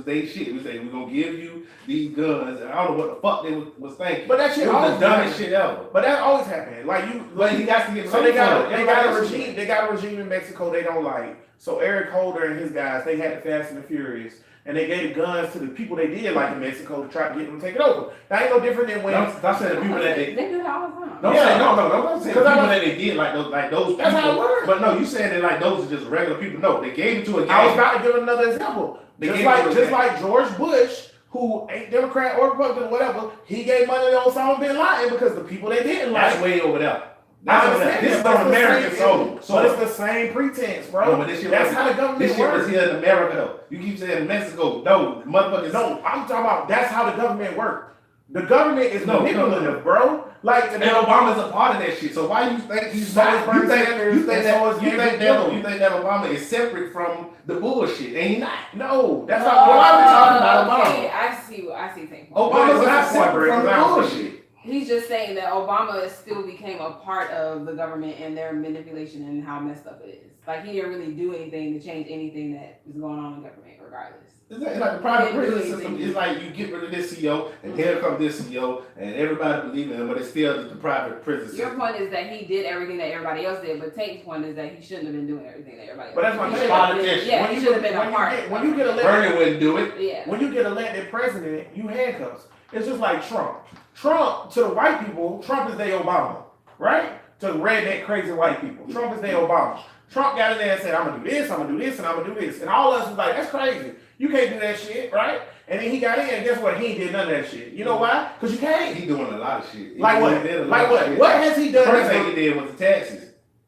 they shit. We say we're gonna give you these guns. And I don't know what the fuck they was thinking. But that shit it was always the dumbest happened. shit ever. But that always happened. Like you. But he got to get So they got a regime. regime. They got a regime in Mexico they don't like. So Eric Holder and his guys, they had the Fast and the Furious, and they gave guns to the people they did like in Mexico to try to get them to take it over. That ain't no different than when. Don't say the people that they. They do that all the time. Don't say don't say the people that they did like those That's people. how it works. But no, you saying that like those are just regular people. No, they gave it to a gang. I was about to give another example. They Just gave like it to just a like George Bush, who ain't Democrat or Republican or whatever, he gave money to Osama bin Laden because the people they didn't like. That's way over there. I understand. This is But on it's the American same- soul. But it's the same pretense, bro. No, but this shit That's was- how the government This shit was works. here in America though. You keep saying Mexico. No, motherfuckers. No, I'm talking about that's how the government works. The government is No, manipulative, bro. Like And Obama's a part of that shit. So why you think he's So not? is Bernie Sanders, You think and that so is you Andrew think Gillum. that Obama is separate from the bullshit, and he not. no, that's not what I'm talking about. Obama. Okay, I see things. Obama's what's not the point, separate from the Brandon? bullshit. He's just saying that Obama still became a part of the government and their manipulation and how messed up it is. Like he didn't really do anything to change anything that is going on in government, regardless. It's like the private Didn't do prison system. anything. It's like you get rid of this CEO, and here comes this CEO, and everybody believes in him, but it's still the private prison Your system. point is that he did everything that everybody else did, but Tate's point is that he shouldn't have been doing everything that everybody else But that's did. my He thing. should have been- Politician. Yeah, When he you should have get- been a part. when you get elected- Bernie wouldn't do it. Yeah. When you get elected president, you handcuffs. It's just like Trump. Trump, to the white people, Trump is their Obama, right? To the redneck crazy white people, Trump is their Obama. Trump got in there and said, I'm gonna do this, I'm gonna do this, and I'm gonna do this. And all of us was like, that's crazy. You can't do that shit, right? And then he got in, and guess what? He ain't did none of that shit. You know why? Because you can't. He doing a lot of shit. He Like what? did a lot Like of what? shit. What has he done? First thing he did was the taxes.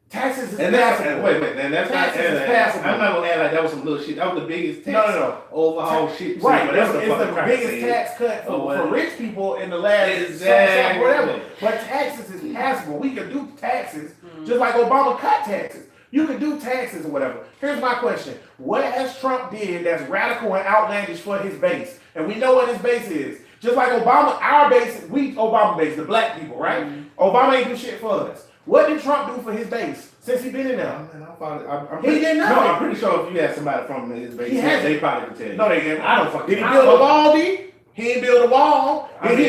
Taxes is And that's passable. wait, and that's not. Taxes is and passable. I'm not gonna act like that was some little shit. That was the biggest tax No. overhaul shit. Right, but it's that's the biggest tax cut for rich people in the last Exactly. whatever. But taxes is passable. We can do taxes just like Obama cut taxes. You can do taxes or whatever. Here's my question: what has Trump did that's radical and outlandish for his base? And we know what his base is. Just like Obama, our base, Obama base, the black people, right? Obama ain't do shit for us. What did Trump do for his base since he been in there? He did No, nothing. I'm pretty sure if you had somebody from his base, He hasn't. they probably could tell you. No, they didn't. I don't fucking. Did he build a Baldy? He ain't build a wall. Did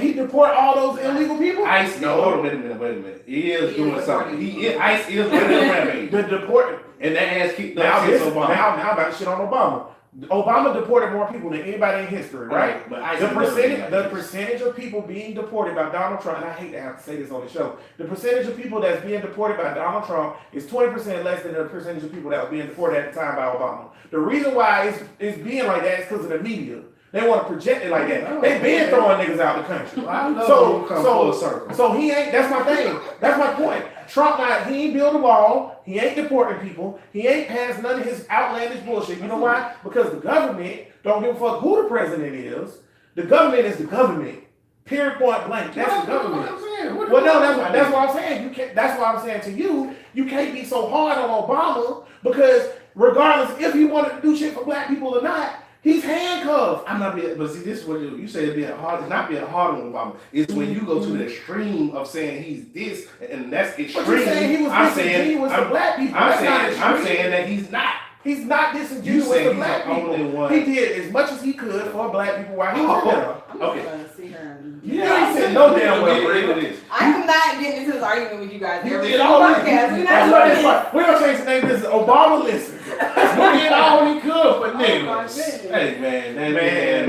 he deport all those illegal people? ICE, No. hold on, wait a minute. He is doing something. ICE is running a rampage. The deport. And that ass kicked Now up this, since Obama. now I'm about to shit on Obama. Obama deported more people than anybody in history, right? But ICE The is never percentage, doing the that. percentage of people being deported by Donald Trump, and I hate to have to say this on the show, the percentage of people that's being deported by Donald Trump is 20% less than the percentage of people that was being deported at the time by Obama. The reason why it's being like that is because of the media. They want to project it like that. They been throwing niggas out the country. Well, I love when you come full circle. So he ain't, that's my thing. That's my point. Trump he ain't build a wall. He ain't deporting people. He ain't passed none of his outlandish bullshit. You know why? Because the government don't give a fuck who the president is. The government is the government. Period, point blank. That's the government. Well, no, that's what I'm saying. You can't. That's what I'm saying to you. You can't be so hard on Obama because regardless if he wanted to do shit for black people or not, he's handcuffed. I'm not being, but see, this is what you say. It's being hard. It's not being hard on Obama. It's when you go to the extreme of saying he's this, and that's extreme. But you're saying he was disingenuous to black people. I'm saying that he's not. He's not disingenuous to black people. He did as much as he could for black people while he was there. I'm Okay. gonna see her. You ain't said no damn well. I'm not getting into this argument with you guys. You Every did all podcast. We're That's not what doing it's this. like. We're gonna change the name. This is Obama Listen. He did all he could for Oh my niggas. goodness. Hey man,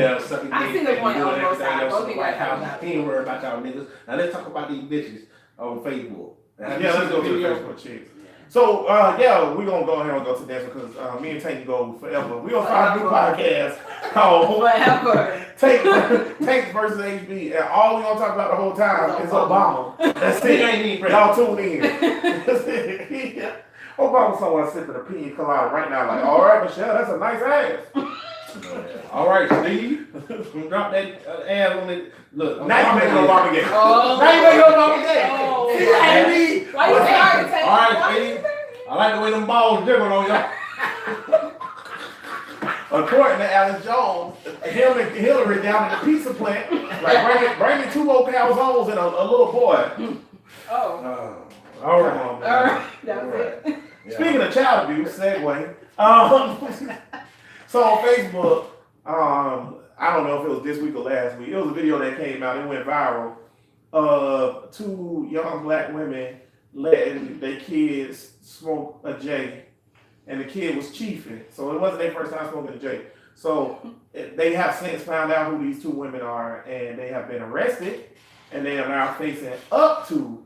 I see the point on both sides. Both of you guys have that. He ain't worried about y'all niggas. Now let's talk about these bitches on Facebook. Yeah, let's go to the Facebook chicks. So, yeah, we're going to go ahead and go to this because me and Tank go forever. We're going to start a new podcast called Whatever. Tank versus HB. And all we're going to talk about the whole time is Obama. That's He ain't it. even Y'all tune in. That's it. Obama's someone sipping a pina colada right now like, all right, Michelle, that's a nice ass. All right, Steve. Drop that ass on it. Look, Now you making Obama gay. Oh. Now you making Obama gay. Oh. See that, HB? Why you sorry, Tank? All right, Why Steve. you sorry? I like the way them balls jiggle on y'all. According to Alex Jones, him and Hillary down at the pizza plant, like bring me 2 more calzones and a little boy. Oh. All right. All right. That was it. Speaking of child abuse, segue. So on Facebook, I don't know if it was this week or last week. It was a video that came out. It went viral. 2 young black women letting their kids smoke a J, and the kid was chiefing. So it wasn't their first time smoking a J. So they have since found out who these 2 women are, and they have been arrested, and they are now facing up to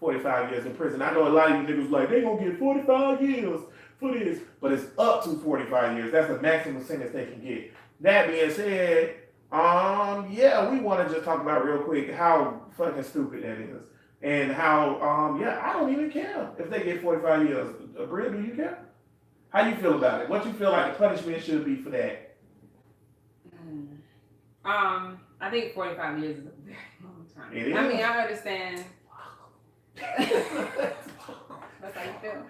45 years in prison. I know a lot of you niggas like, they gonna get 45 years for this, but it's up to 45 years. That's the maximum sentence they can get. That being said, yeah, we want to just talk about real quick how fucking stupid that is. And how, yeah, I don't even care if they get 45 years. Bria, do you care? How you feel about it? What you feel like the punishment should be for that? I think 45 years is a very long time. It is. I mean, I understand. That's how you feel.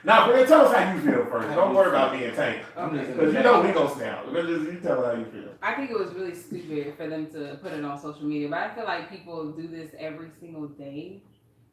Now, Bria, tell us how you feel first. Don't worry about being tanked. Okay. Because you know we gonna snap. You tell us how you feel. I think it was really stupid for them to put it on social media, but I feel like people do this every single day,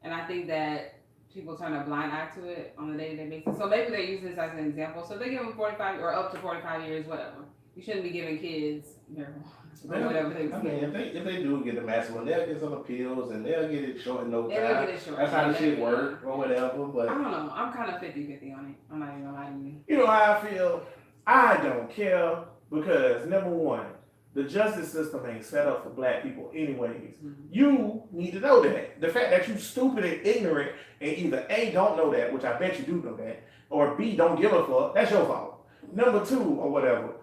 and I think that people turn a blind eye to it on a day-to-day basis. So maybe they use this as an example. So if they give them 45 or up to 45 years, whatever. You shouldn't be giving kids marijuana or whatever they I mean, if they do get the maximum, they'll get some appeals and they'll get it short in no time. That's how the shit work or whatever. But I don't know. I'm kind of 50-50 on it. I'm not even gonna lie to you. You know how I feel? I don't care because, number one, the justice system ain't set up for black people anyways. Mm-hmm. You need to know that. The fact that you stupid and ignorant and either A, don't know that, which I bet you do know that, or B, don't give a fuck, that's your fault. Number 2, or whatever,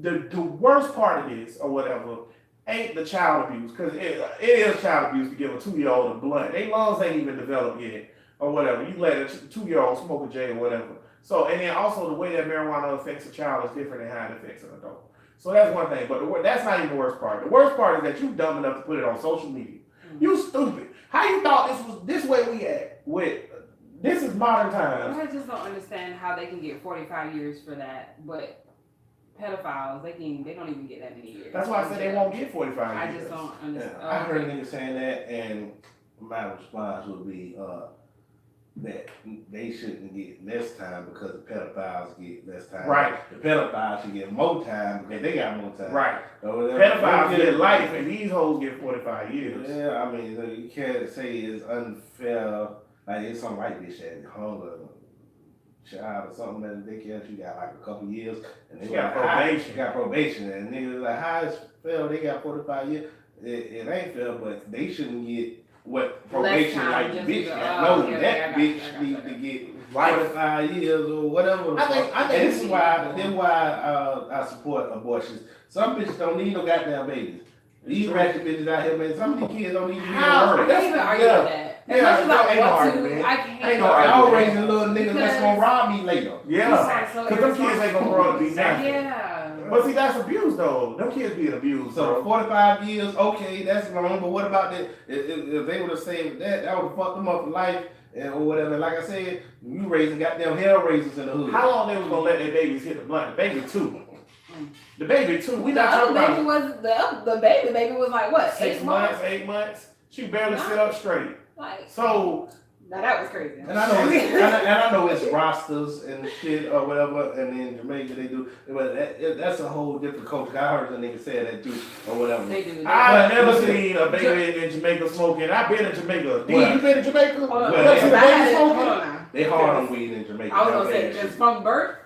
the worst part of this, or whatever, ain't the child abuse, because it is child abuse to give a 2-year-old a blunt. Their lungs ain't even developed yet, or whatever. You let a 2-year-old smoke a J or whatever. So, and then also the way that marijuana affects a child is different than how it affects an adult. So that's one thing, but that's not even the worst part. The worst part is that you dumb enough to put it on social media. Mm-hmm. You stupid. How you thought this was this way we at with, this is modern times. I just don't understand how they can get 45 years for that, but pedophiles, they don't even get that many years. That's why I said they won't get 45 I years. just don't understand. I heard niggas saying that, and my response would be, that they shouldn't get less time because the pedophiles get less time. Right. The pedophiles should get more time because they got more time. Right. So Pedophiles get life, and these hoes get 45 years. Yeah, I mean, you can't say it's unfair. Like, it's some white bitch that hung a child or something that they catch. You got like a couple years, and they She got like, probation. She got probation, and niggas like, how is fair? They got 45 years. It ain't fair, but they shouldn't get what probation time, like the just bitch because- got. No, okay, that I got bitch you, I got need you. to get Life. 45 years or whatever. the I think- fuck. I think and this is why. it's- Then why I support abortions. Some bitches don't need no goddamn babies. These True. ratchet bitches out here, man. Some of these kids don't need to be How? in the I world. can't even argue Yeah. with that. As Yeah, much as I ain't no want argument. to, I can't. Ain't no Y'all argument. raising little niggas that's gonna rob me later. Yeah. So Because them kids ain't gonna grow up to be nothing. Yeah. But see, that's abuse though. Them kids being abused, So bro. 45 years, okay, that's long. But what about that? If they would have saved that would have fucked them up for life and or whatever. Like I said, you raising goddamn hell raisers in the hood. How long they was gonna let their babies hit the blunt? The baby too. The baby too. We The not other talking baby about was the baby was like what? 6 months, 8 months. She barely sit up straight. Like So now that was crazy. And I know, and I know it's rosters and shit or whatever, and in Jamaica they do, but that's a whole different culture. I heard the nigga say that too, or whatever. They do. I But never listen, seen a baby in Jamaica smoking. I've been in Jamaica. D, Well, you been to Jamaica? Hold on, Well, because see the I baby had it- smoking? hold on now. They hard on weed in Jamaica. I was gonna That say bad because shit. from birth,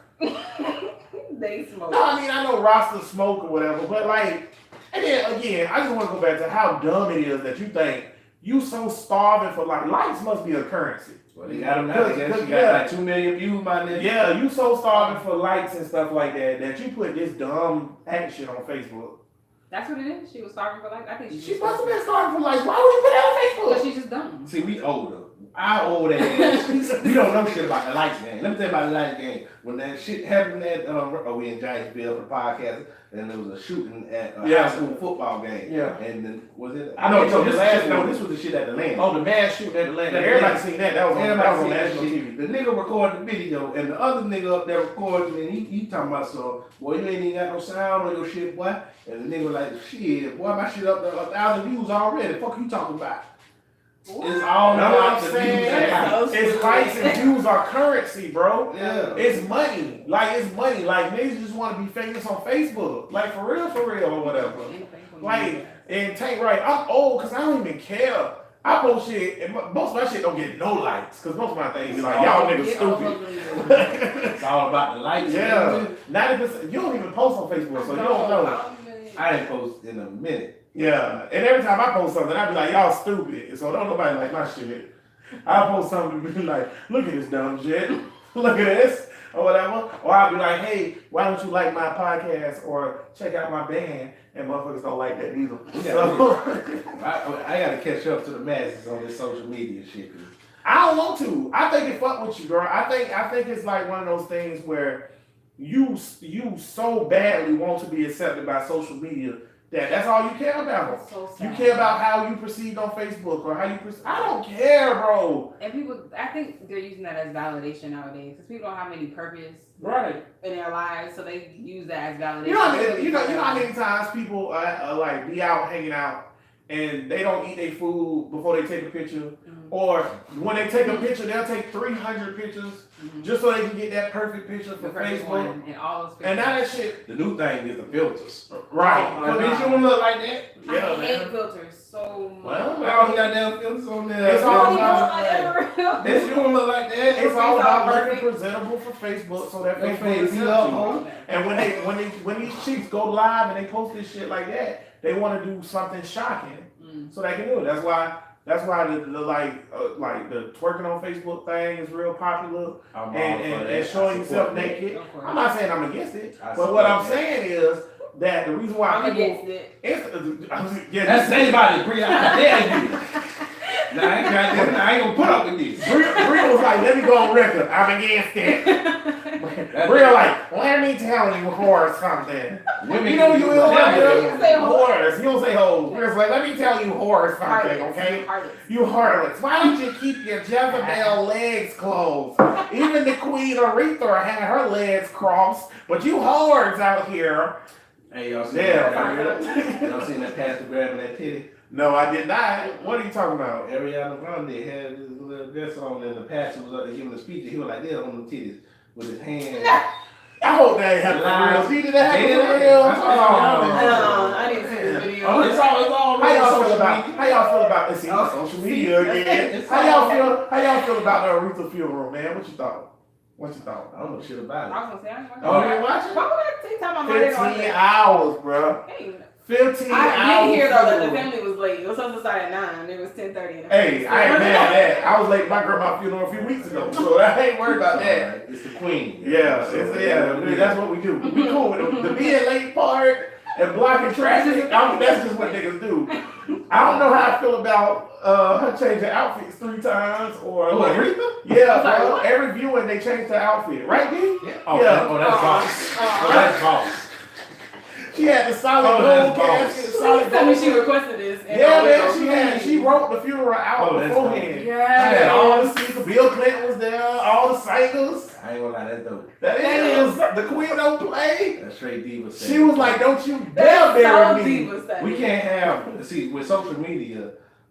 they smoke. No, I mean I know rosters smoke or whatever, but like, and then again, I just want to go back to how dumb it is that you think you so starving for likes must be a currency. Well, they got them now. They got, she got like 2 million views, my nigga. Yeah, you so starving for likes and stuff like that that you put this dumb action on Facebook. That's what it is. She was starving for like I think She must have been starving for likes. Why would you put that on But Facebook? she's just dumb. See, we older. I old ass. We don't know shit about the lights game. Let me tell you about the lights game. When that shit happened at we in Giantsville for the podcast, and there was a shooting at a Yeah. high school football game. Yeah. And then was it? I know, so this the last no, one- this was the shit at the land. Oh, the man shooting at the land. Yeah. Everybody seen that. That was on Everybody seen that national shit. TV. The nigga recorded the video, and the other nigga up there recording, and he talking about so, boy, you ain't even got no sound on your shit, boy. And the nigga like, shit, boy, my shit up there 1,000 views already. Fuck you talking about? It's all Know what about I'm the views. saying? and so likes. It's likes and views are currency, bro. Yeah. It's money. Like, it's money. Like, niggas just want to be famous on Facebook. Like, for real, or whatever. Like, and Tank, right, I'm old because I don't even care. I post shit, and most of my shit don't get no likes, because most of my things be like, y'all niggas stupid. It's all about the likes. Yeah, 90%. You don't even post on Facebook, so you don't know. I ain't post in a minute. Yeah, and every time I post something, I be like, y'all stupid. So don't nobody like my shit. I post something and be like, look at this dumb shit. Look at this. Or whatever. Or I'll be like, hey, why don't you like my podcast or check out my band? And motherfuckers don't like that either. Yeah, So, I gotta catch up to the masses on this social media shit. 'Cause I don't want to. I think it fuck with you, girl. I think it's like one of those things where you so badly want to be accepted by social media that that's all you care about. So You sad. care about how you perceived on Facebook or how you perceive. I don't care, bro. And people, I think they're using that as validation nowadays because people don't have any purpose Right. in their lives, so they use that as validation. You know how many times people like be out hanging out and they don't eat their food before they take a picture, Mhm. or when they take a picture, they'll take 300 pictures Mhm. just so they can get that perfect picture for The perfect Facebook. one and all those And now pictures. that shit, the new thing is the filters. right? Oh, But bitch, you don't look like that. Yeah, I hate man. filters so much. Well, All the goddamn filters on there. It's Oh, all you about- know, like, every- Bitch, you don't look like that. It's all about perfect. looking presentable for Facebook, so that Your Facebook face is be up up, you. ho. And when these chicks go live and they post this shit like that, they want to do something shocking Mm. so they can do it. That's why the twerking on Facebook thing is real popular, I'm all and, for and, that. and showing I yourself support that. naked. Go for it. I'm not saying I'm against it, I but what I'm support that. saying is that the reason why I'm people against it. That's anybody, Bree. I dare you. Nah, I ain't gonna put up with this. Bree was like, let me go on record. I'm against it. Bree like, let me tell you whore something. Women You know can you do will whatever You they don't say want. whores. You don't say hoes. Bree's like, let me tell you whore something, okay? You harlots. Why don't you keep your Jezebel legs closed? Even the Queen Aretha had her legs crossed, but you whores out here. Hey, y'all seen Yeah. that? Y'all seen that pastor grabbing that titty? No, I did not. What are you talking about? Ariana Grande had his little dress on, and the pastor was up there giving a speech, and he was like there on the titties with his hand. I hope that ain't happened for real. See, did that happen for real? I didn't see the video. Oh, it's all How y'all feel social about? media. How y'all feel about? Let's see, social media again. It's How y'all all- feel? How y'all feel about the Aretha funeral, man? What you thought? What you thought? I don't know shit about it. I was gonna say, I ain't watching Oh, you that. didn't watch it? Why would I take time on my head on 15 that? hours, bro. Hey, 15 I hours. did hear though that the funeral. family was late. It was supposed to start at 9. It was 10:30. Hey, I ain't mad at that. I was late at my grandma's funeral a few weeks ago, so I ain't worried about that. It's the queen. Yeah, that's what we do. We cool with the being late part and blocking traffic. That's just what niggas do. I don't know how I feel about her changing outfits 3 times or Oh, like, Aretha? yeah, Sorry, bro. what? Every viewing they change the outfit, right, D? Oh, Yeah. that's boss. Oh, that's boss. She had the solid Oh, gold that's boss. casket, solid Tell me gold. she requested this. and Yeah, I was man, like, she wrote the funeral out Oh, that's beforehand. She Yeah. had all the speakers. Bill Clinton was there, all the singers. I ain't gonna lie, that's dope. That is the Queen don't play. That's straight diva stuff. She was like, "Don't you dare That's bury so me." diva status. We can't have, see, with social media,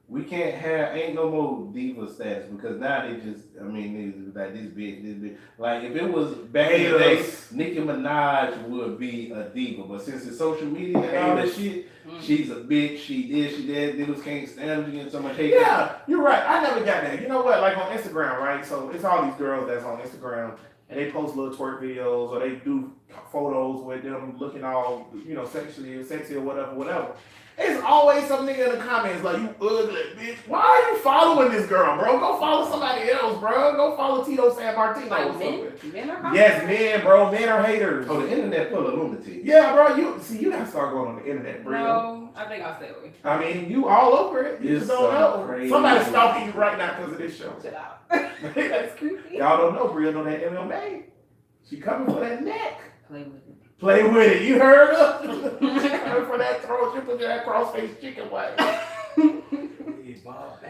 we can't have, ain't no more diva status because now they just, I mean, niggas like this big. Like, if it was back in the day, Nicki Minaj would be a diva, but since it's social media and all that shit, she's a bitch, she this, she that, niggas can't stand her, you get so much hate. Yeah, you're right. I never got that. You know what? Like on Instagram, right? So it's all these girls that's on Instagram and they post little twerk videos or they do photos with them looking all, sexy or whatever. It's always some nigga in the comments like, "You ugly bitch. Why are you following this girl, bro? Go follow somebody else, bro. Go follow Tito San Martino or Like something." men are Yes, men, bro. Men are haters. Oh, the internet full of lunatics. Yeah, bro. You gotta start going on the internet, bro. No, I think I'll stay away. I mean, you all over it. You It's just don't so know. crazy. Somebody's stalking you right now because of this show. Chill out. That's creepy. Y'all don't know Bria on that MMA. She coming for that neck. Play with it. Play with it. You heard her? Coming for that throat. She put that cross-faced chicken way.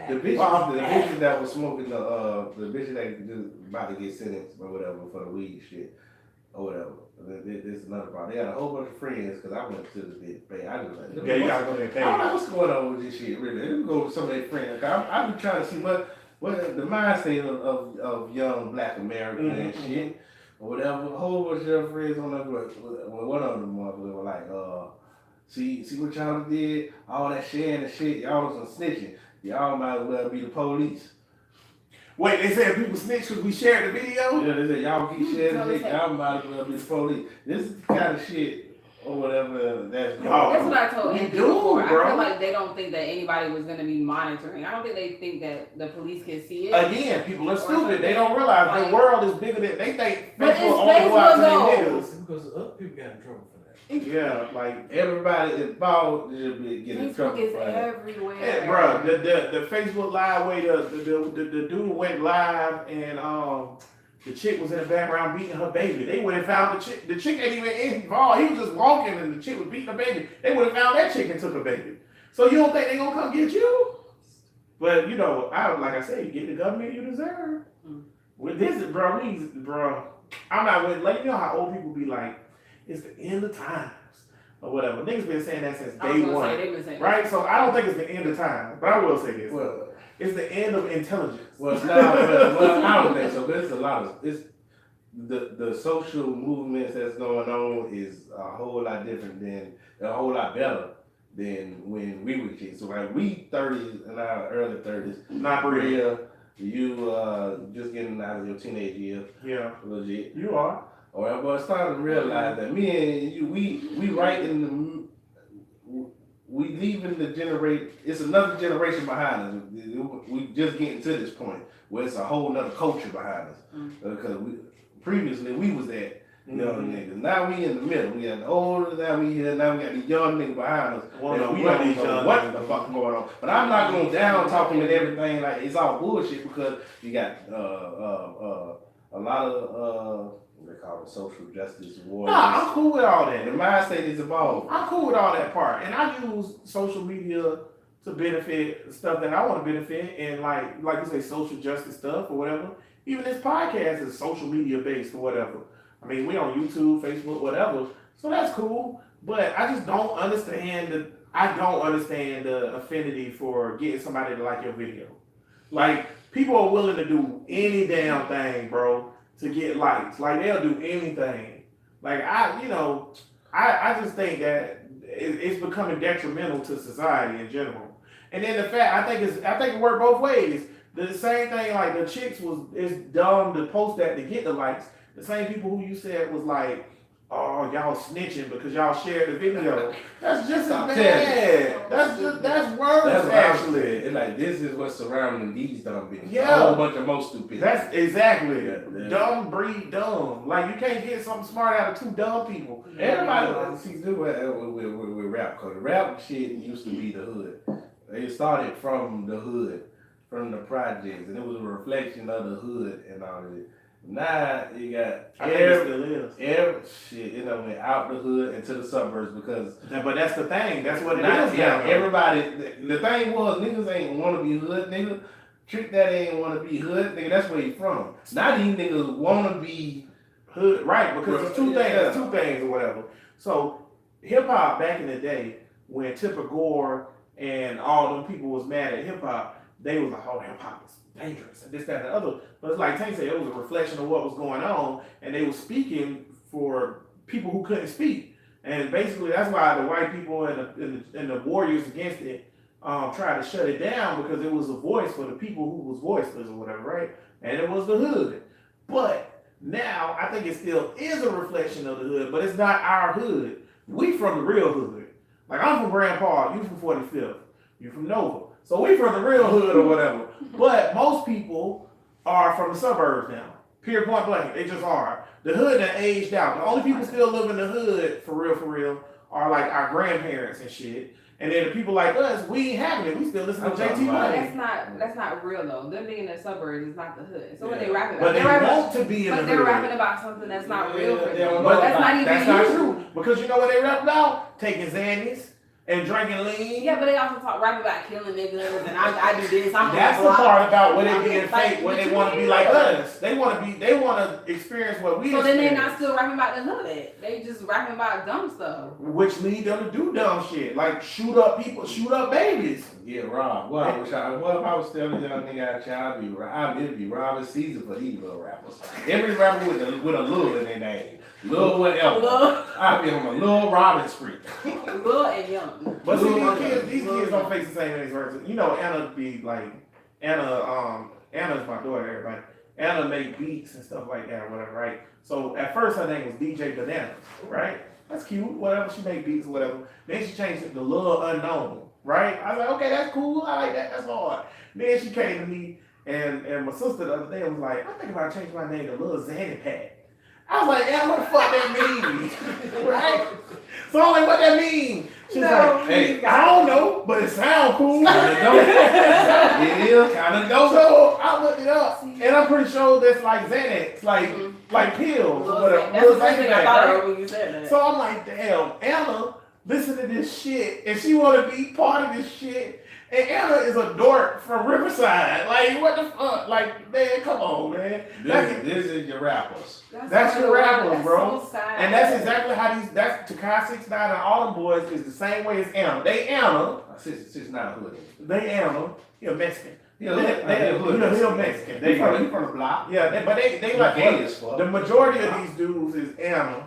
The bitch that was smoking the bitch that just about to get sentenced or whatever for the weed shit or whatever. This is another problem. They got a whole bunch of friends because I went to the bitch. Man, I just like, Yeah, you gotta go there and I don't know pay. what's going on with this shit. Really, let me go with some of their friends. I've been trying to see what the mindset of young Black American and shit or whatever. A whole bunch of their friends on that. Well, one of them were like, see what y'all did, all that sharing and shit. Y'all was some snitching. Y'all might as well be the police. Wait, they said people snitch because we shared the video? Yeah, they said y'all keep sharing shit. Y'all might as well be the police. This is the kind of shit or whatever that's going on. That's what I told We Anthony do, before. I bro. feel like they don't think that anybody was going to be monitoring. I don't think they think that the police can see it. Again, people are stupid. They don't realize the world is bigger than they think. But Facebook it's only go out to Facebook, their though. niggas. Because other people got in trouble for that. Yeah, like Everybody involved should be getting in trouble Facebook is for that. everywhere. yeah, bro, the Facebook live way the dude went live and the chick was in the background beating her baby. They would have found the chick. The chick ain't even involved. He was just walking and the chick was beating her baby. They would have found that chick and took her baby. So you don't think they gonna come get you? But like I said, you get the government you deserve. With this, bro, I'm not with like you know how old people be like, it's the end of times or whatever. Niggas been saying that since I was day gonna one. say, they've been saying Right? So I don't think it's the end of time. But I will say this. Well, It's the end of intelligence. well, I don't think so. But it's a lot of the social movements that's going on is a whole lot different than a whole lot better than when we were kids. So like we 30s and our early 30s, Not real. Bria, you just getting out of your teenage years, Yeah. legit. You are. All right, but I started to realize that me and you, we right in the, we leaving the generation. It's another generation behind us. We just getting to this point where it's a whole nother culture behind us. Because previously we was that young niggas. Now we in the middle. We got the older. Now we got these young niggas behind us. Well, And we we got don't these know young what niggas. the fuck going on. But I'm not going down talking with everything like it's all bullshit because you got a lot of what they call it, social justice warriors. Nah, I'm cool with all And that. the mindset is evolved. I'm cool with all that part. And I use social media to benefit stuff that I want to benefit and like you say, social justice stuff or whatever. Even this podcast is social media based or whatever. I mean, we on YouTube, Facebook, whatever. So that's cool. But I just don't understand I don't understand the affinity for getting somebody to like your video. Like, people are willing to do any damn thing, bro, to get likes. Like, they'll do anything. Like, I just think that it's becoming detrimental to society in general. And then the fact, I think it worked both ways. The same thing, like, the chicks it's dumb to post that to get the likes. The same people who you said was like, oh, y'all snitching because y'all shared the video. That's just as bad. That's worse, That's what actually. it's like, this is what's surrounding these dumb bitches. Yeah. A whole bunch of more stupid. That's exactly Yeah. dumb breed dumb. Like, you can't get something smart out of two dumb people. Everybody see do with rap, cause rap shit used to be the hood. It started from the hood, from the projects, and it was a reflection of the hood and all of it. Now you got I think it still is. every shit, went out the hood into the suburbs because But that's the thing. That's what it now, is. yeah, now. everybody. The thing was, niggas ain't want to be hood, nigga. Trick that ain't want to be hood, nigga. That's where he from. Now these niggas want to be Hood, right? Because there's two Yeah. things. There's two things or whatever. So hip hop back in the day, when Tipper Gore and all them people was mad at hip hop, they was like, "Oh, hip hop is dangerous," and this, that, and the other. But it's like Tank said, it was a reflection of what was going on, and they were speaking for people who couldn't speak. And basically, that's why the white people and the warriors against it tried to shut it down, because it was a voice for the people who was voiceless or whatever, right? And it was the hood. But now I think it still is a reflection of the hood, but it's not our hood. We from the real hood. Like, I'm from Grand Park, you from 45th, you from Nova. So we from the real hood or whatever. But most people are from the suburbs now. Period, point blank. They just are. The hood that aged out. The only people still live in the hood for real, are like our grandparents and shit. And then the people like us, we ain't having it. We still listen to I'm JT talking about Money. That's not real though. Them being in the suburbs is not the hood. So what they Yeah. rapping But about? they They're rapping, want to be in the but they're hood. rapping about something that's not real for they them. don't But know that's about- not even That's not you. true. Because you know what they rap about? Taking Xannies and drinking lean. Yeah, but they also rap about killing niggas and I do this. I'm That's the gonna block. part about when they being Like, fake, when but they you want to be can't like do us. They want to experience what we So then they're experience. not still rapping about the hood. They just rapping about dumb stuff. Which lead them to do dumb shit, like shoot up people, shoot up babies. Yeah, Rob. What if I was telling young nigga out child, it'd be Robin Caesar for these little rappers. Every rapper with a Lil in their name. Lil whatever. Lil, I'd be on a Lil Robin Street. Lil and Young. But see, Lil- these kids don't face the same things. Versus, you know, Anna be like, Anna's my daughter, everybody. Anna make beats and stuff like that, or whatever, right? So at first her name was DJ Bananas, right? That's cute, whatever. She make beats or whatever. Then she changed it to Lil Unknown, right? I was like, okay, that's cool. I like that. That's hard. Then she came to me and my sister the other day was like, I'm thinking about changing my name to Lil Zanny Pack. I was like, yeah, what the fuck that mean? Right? So I'm like, what that mean? She's like, Hey, I don't know, but it sounds cool. Kinda dope. It is kinda dope. So I looked it up, and I'm pretty sure that's like Xanax, like pills. or whatever. That's the Lil first thing I Xanax, thought right? of when you said that. So I'm like, damn, Anna, listen to this shit, and she want to be part of this shit. And Anna is a dork from Riverside. Like, what the fuck? Like, man, come on, man. This is your rappers. That's your rappers, that's bro. So sad. And that's exactly how that's Tekashi 6ix9ine and all them boys is the same way as Anna. They Anna, 6ix9ine hood. they Anna. He a Mexican. He He a Mexican. They He from the block. Yeah, but they like gay as fuck. the majority of these dudes is Anna,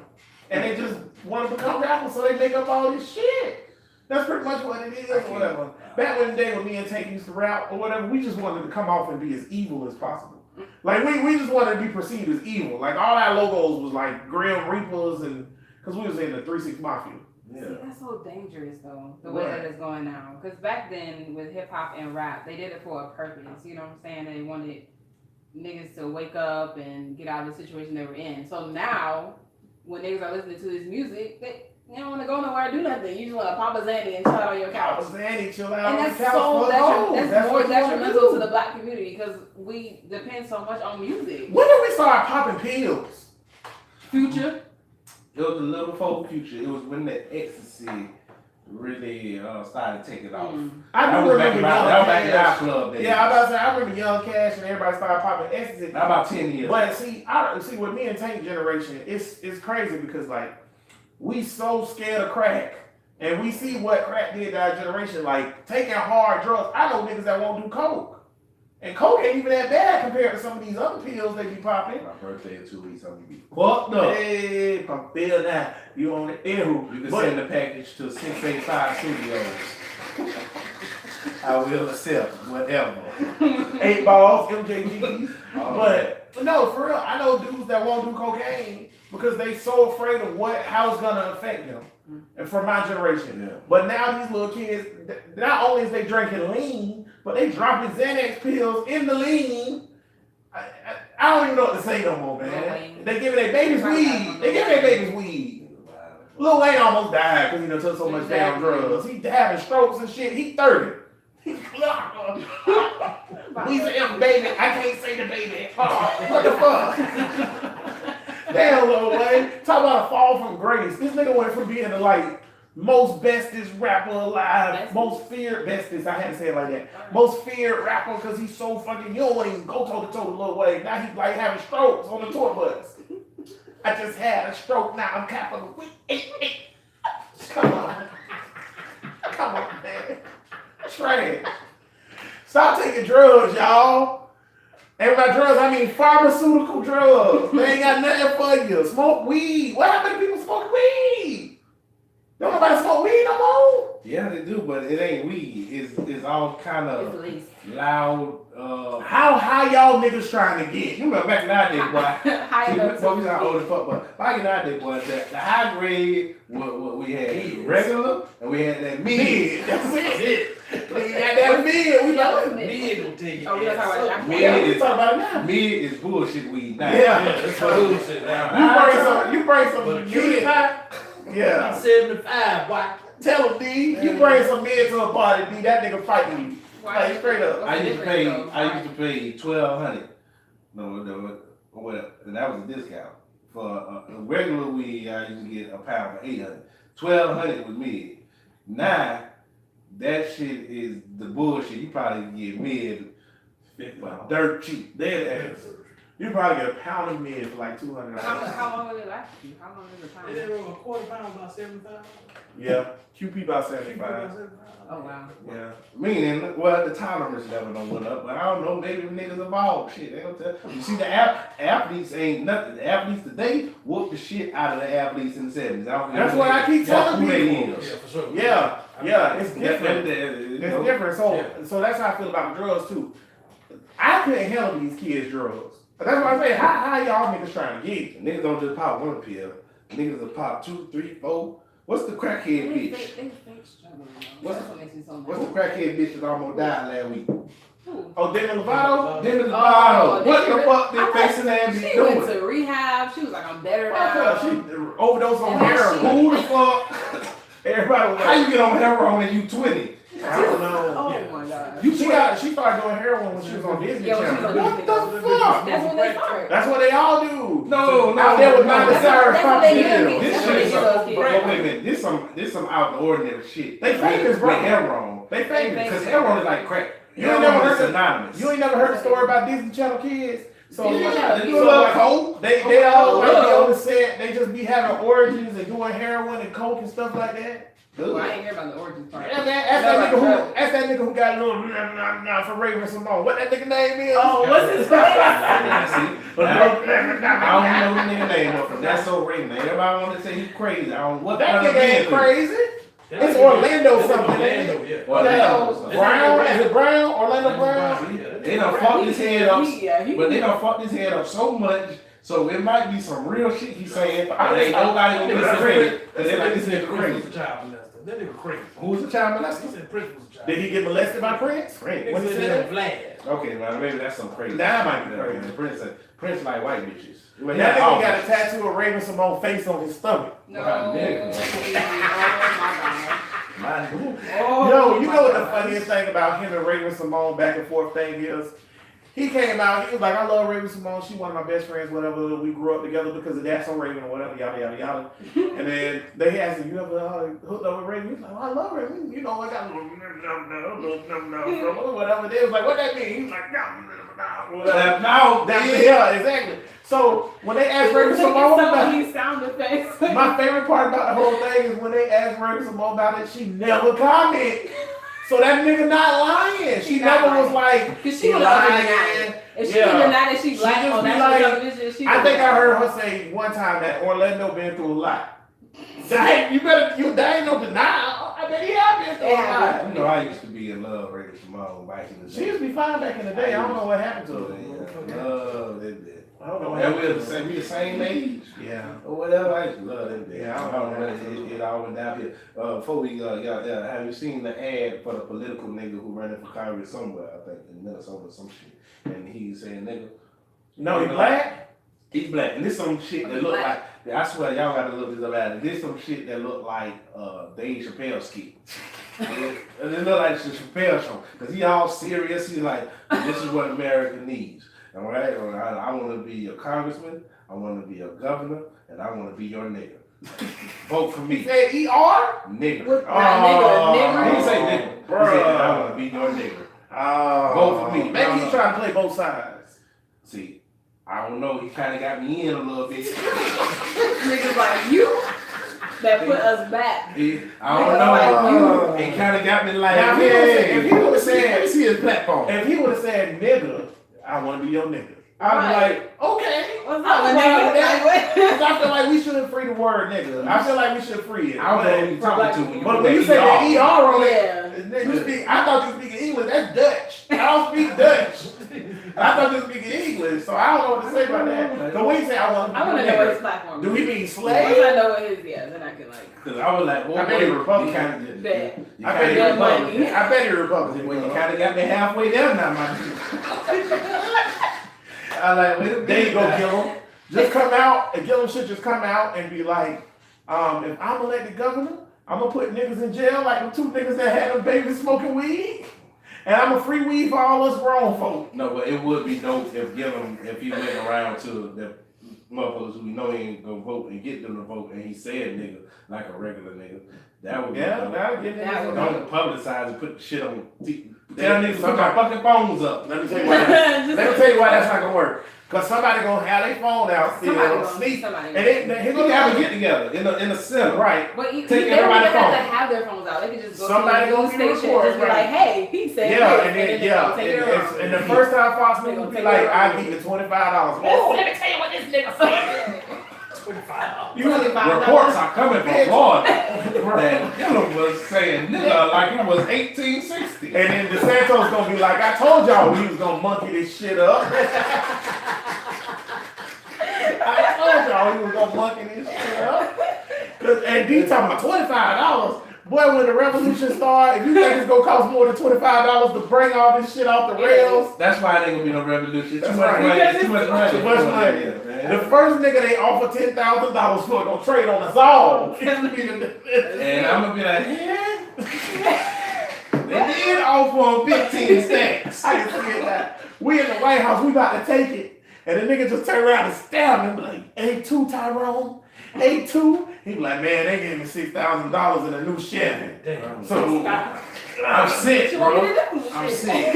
and they just want to become rappers, so they make up all this shit. That's pretty much what it is, or whatever. Back in the day when me and Tank used to rap or whatever, we just wanted to come off and be as evil as possible. Like we just wanted to be perceived as evil. Like all our logos was like Grim Reapers, and because we was in the 3-6 Mafia. See, that's so dangerous though, the way Right. that it's going now. Because back then with hip hop and rap, they did it for a purpose. You know what I'm saying? They wanted niggas to wake up and get out of the situation they were in. So now, when niggas are listening to this music, they don't want to go nowhere or do nothing. You just want to pop a Zanny and chill out on your I couch. was saying, chill out And on that's the couch. so fuck home. that's more what you wanna detrimental do. to the black community because we depend so much on music. When did we start popping pills? Future. It was a little folk future. It was when the ecstasy really started taking off. I That do was back remember in our, Young that was back in our Cash. club days. Yeah, I about to say, I remember Young Cash and everybody started popping ecstasy. Not about 10 years. But see, with me and Tank generation, it's crazy because like we so scared of crack And we see what crack did to our generation, like taking hard drugs. I know niggas that won't do coke. And coke ain't even that bad compared to some of these other pills they be popping. My birthday in 2 weeks, I'm gonna be fucked up. Hey, pump pill now. You on the anywho. You can send the package to 685 Studios. I will accept whatever. 8 balls, MJGs. But no, for real, I know dudes that won't do cocaine because they so afraid of how it's gonna affect them. And for my generation. Yeah. But now these little kids, not only is they drinking lean, but they dropping Xanax pills in the lean. I don't even know what to say no more, man. They giving their babies weed. They giving their babies weed. Lil Wayne almost died because he done took so much damn drugs. He having strokes and shit. He 30. Weezy M baby. I can't say the baby. What the fuck? Damn, Lil Wayne. Talk about a fall from grace. This nigga went from being the like most bestest rapper alive, most feared bestest. I had to say it like that. Most feared rapper because he's so fucking. You don't want to even go toe to toe with Lil Wayne. Now he's like having strokes on the tour bus. I just had a stroke. Now I'm capital. Come on, come on, man. Trash. Stop taking drugs, y'all. And by drugs, I mean pharmaceutical drugs. They ain't got nothing for you. Smoke weed. What happened to people smoking weed? Don't nobody smoke weed no more? Yeah, they do, but it ain't weed. It's all kind of loud. How high y'all niggas trying to get? You remember back in our day, boy. High enough We not old as fuck, but back in our day, boy, the high grade, what we had regular, and we had that mid. That's it. We had that mid. We know it. Mid will take you. Oh, we gonna talk about that. Yeah, we talk about it now. Mid is bullshit weed now. Yeah. That's bullshit now. You bring some But mid. Yeah. I'm 75, boy. Tell him, D. You bring some mid to a party, D. That nigga fighting you. Like straight up. I used to pay $1,200. No, whatever. And that was a discount. For a regular weed, I used to get a pound for $800. $1,200 was mid. Now, that shit is the bullshit. You probably get mid for dirt cheap. Dead ass. You probably get a pound of mid for like $200. How long will it last you? How long is the time? They did a quarter pound about 75. Yeah. QP about 75. Oh wow. Yeah. Meaning, well, the tolerance level don't went up, but I don't know, maybe the niggas evolved. Shit, they don't tell. You see, the athletes ain't nothing. The athletes today whoop the shit out of the athletes in the 70s. That's what I keep telling people. Yeah, for sure. Yeah, it's different. It's different. So that's how I feel about drugs too. I couldn't handle these kids' drugs. That's what I say. How y'all niggas trying to get? Niggas don't just pop one pill. Niggas will pop 2, 3, 4. What's the crackhead bitch? What's the crackhead bitch that almost died last week? Oh, Demi Lovato? Demi Lovato. What the fuck did facing that bitch She went doing? to rehab. She was like, I'm better Fuck her. now. She overdosed on And then heroin. she- Who the fuck? Everybody was How like, you get on heroin and you 20? I don't know. Oh my god. She started doing heroin when she was on Disney Yeah, when she was Channel. on What Disney. the fuck? That's when they start. That's what they all do. No, Out there with no. Miley Cyrus, That's what Fox they News. do. This That's shit what is they some, do. wait a minute, this some out the ordinary shit. They famous, bro. With heroin. They famous. Because heroin is like crack. You ain't never Heroin is heard of- synonymous. You ain't never heard the story about Disney Channel kids? So, Yeah, you love coke? they all like, be on the set, they just be having orgies and doing heroin and coke and stuff like that. Well, I ain't hear about the origin part. Yeah, man, that's that nigga who got a little for Raven Simone. What that nigga name is? Oh, what's his name? I don't know the nigga name, but that's so Raven. Everybody want to say he's crazy. I don't know what That kind of nigga ain't man crazy. It's Orlando something. Orlando, yeah. Orlando. Brown? Is it Brown? Orlando Brown? They done fucked his head up, Yeah, but they done fucked his head up so much, so it might be some real shit he's saying, but ain't nobody gonna listen to it, because they like this nigga Prince was crazy. a child molester. That nigga crazy. Who was the child He molester? said Prince was a child. Did he get molested by Prince? Prince. When he said that? Vlad. Okay, man, maybe that's some crazy. That might be crazy. Prince like white bitches. That nigga got a tattoo of Raven Simone face on his stomach. No. Wow, Oh Man, Yo, you know what the funniest thing about him and Raven Simone back and forth thing is? He came out, he was like, I love Raven Simone, she one of my best friends, whatever, we grew up together because of That's So Raven or whatever, yada, yada, yada. And then they asked him, you ever hooked up with Raven? He was like, I love Raven, you know, I got a little, whatever. They was like, what that mean? He was like, no, whatever. no, Yeah, exactly. So when they asked Raven So Simone about many sound effects. my favorite part about the whole thing is when they asked Raven Simone about it, she never commented. So that nigga not lying. She She not never was lying. like, Cause she would have denied lying. it. If she Yeah. would deny that she She black just on be national like- television, she I would think I deny heard it. her say one time that Orlando been through a lot. That ain't no denial. I bet he have been through a lot. You know, I used to be in love with Raven Simone back in the day. She used to be fine back in the day. I don't know what happened to her. Love that bitch. I don't know what And happened. we the same age. Yeah. Or whatever, I used to love that bitch. Yeah, I don't know. It all went down here. Before we have you seen the ad for the political nigga who running for Congress somewhere, I think in Minnesota or some shit. And he's saying nigga. No, he black? He's black. And this some shit that look Black. like, I swear y'all gotta look this up at it. This some shit that look like Dave Chappelle skit. And it look like the Chappelle show. Cause he all serious, he's like, this is what America needs. And right, I wanna be a congressman, I wanna be a governor, and I wanna be your nigga. Vote for He me. said ER? Nigga. With- Oh, nigga. He didn't say nigga. He Bruh. said, I wanna be your nigga. Oh. Vote for me. Maybe he's trying to play both sides. See, I don't know, he kinda got me in a little bit. Niggas like you that put us back. I don't know. Like He kinda got me like, Now, if he would've said- let me see his platform. If he would have said nigga, I want to be your nigga. I'd Right. be like, okay. What's I up, was nigga? like that. Like, Because I feel like we shouldn't free the word nigga. I feel like we should free it. I don't know who you For talking black to people. when But when you say that ER on it, Yeah. you speak, I thought you speaking English. That's Dutch. I don't speak Dutch. I thought you speaking English, so I don't know what to say about that. So when you say I want to I want to know what his platform do is. we mean Once slave? I know what his, yeah, then I can like Cause I was like, I bet he Republican. bet. I bet he Yeah, Republican. money. I bet he Republican. Well, you kinda got me halfway there now, my dude. I like, wait a minute. There you go, now. Gillum. Just come out, and Gillum should just come out and be like, if I'm elected governor, I'm gonna put niggas in jail like the two niggas that had them babies smoking weed. And I'm gonna free weed for all us grown folk. No, but it would be dope if if he went around to the motherfuckers who we know he ain't gonna vote and get them to vote and he said nigga like a regular nigga. That would be Yeah, dope. that'll get That would niggas. Don't publicize and put the shit on. Tell Tell niggas niggas put my fucking phones up. Let me tell you why. Let me tell you why that's not gonna work. Cause somebody gonna have their phone out still, sneak, and then he's We gonna have have a get together in the center. right. But they don't Take even everybody's have to phone. have their phones out. They can just go Somebody to the gonna news be station and recorded, just be right. like, hey, he said Yeah, this, and then they yeah, gonna take it wrong. and the first time Fox They News gonna be take like, it I wrong. give you $25. Oh, let me tell you what this nigga said. $25. You Reports are coming from Florida that Gillum was saying nigga like it was 1860. And then DeSantos gonna be like, I told y'all he was gonna monkey this shit up. I told y'all he was gonna monkey this shit up. And D talking about $25. Boy, when the revolution started, if you think it's gonna cost more than $25 to bring all this shit off the rails, That's why there ain't gonna be no revolution. That's Too much right. money. Because Too much money. too much money. Yeah, man. the first nigga they offer $10,000 for gonna trade on us all. And I'm gonna be like, yeah. They did offer him 15 stacks. I can see it now. We in the White House, we about to take it. And the nigga just turn around and stab him like, A2 Tyrone, A2. He be like, man, they gave me $6,000 in a new Chevy. Damn. So I'm sick, bro. I'm sick.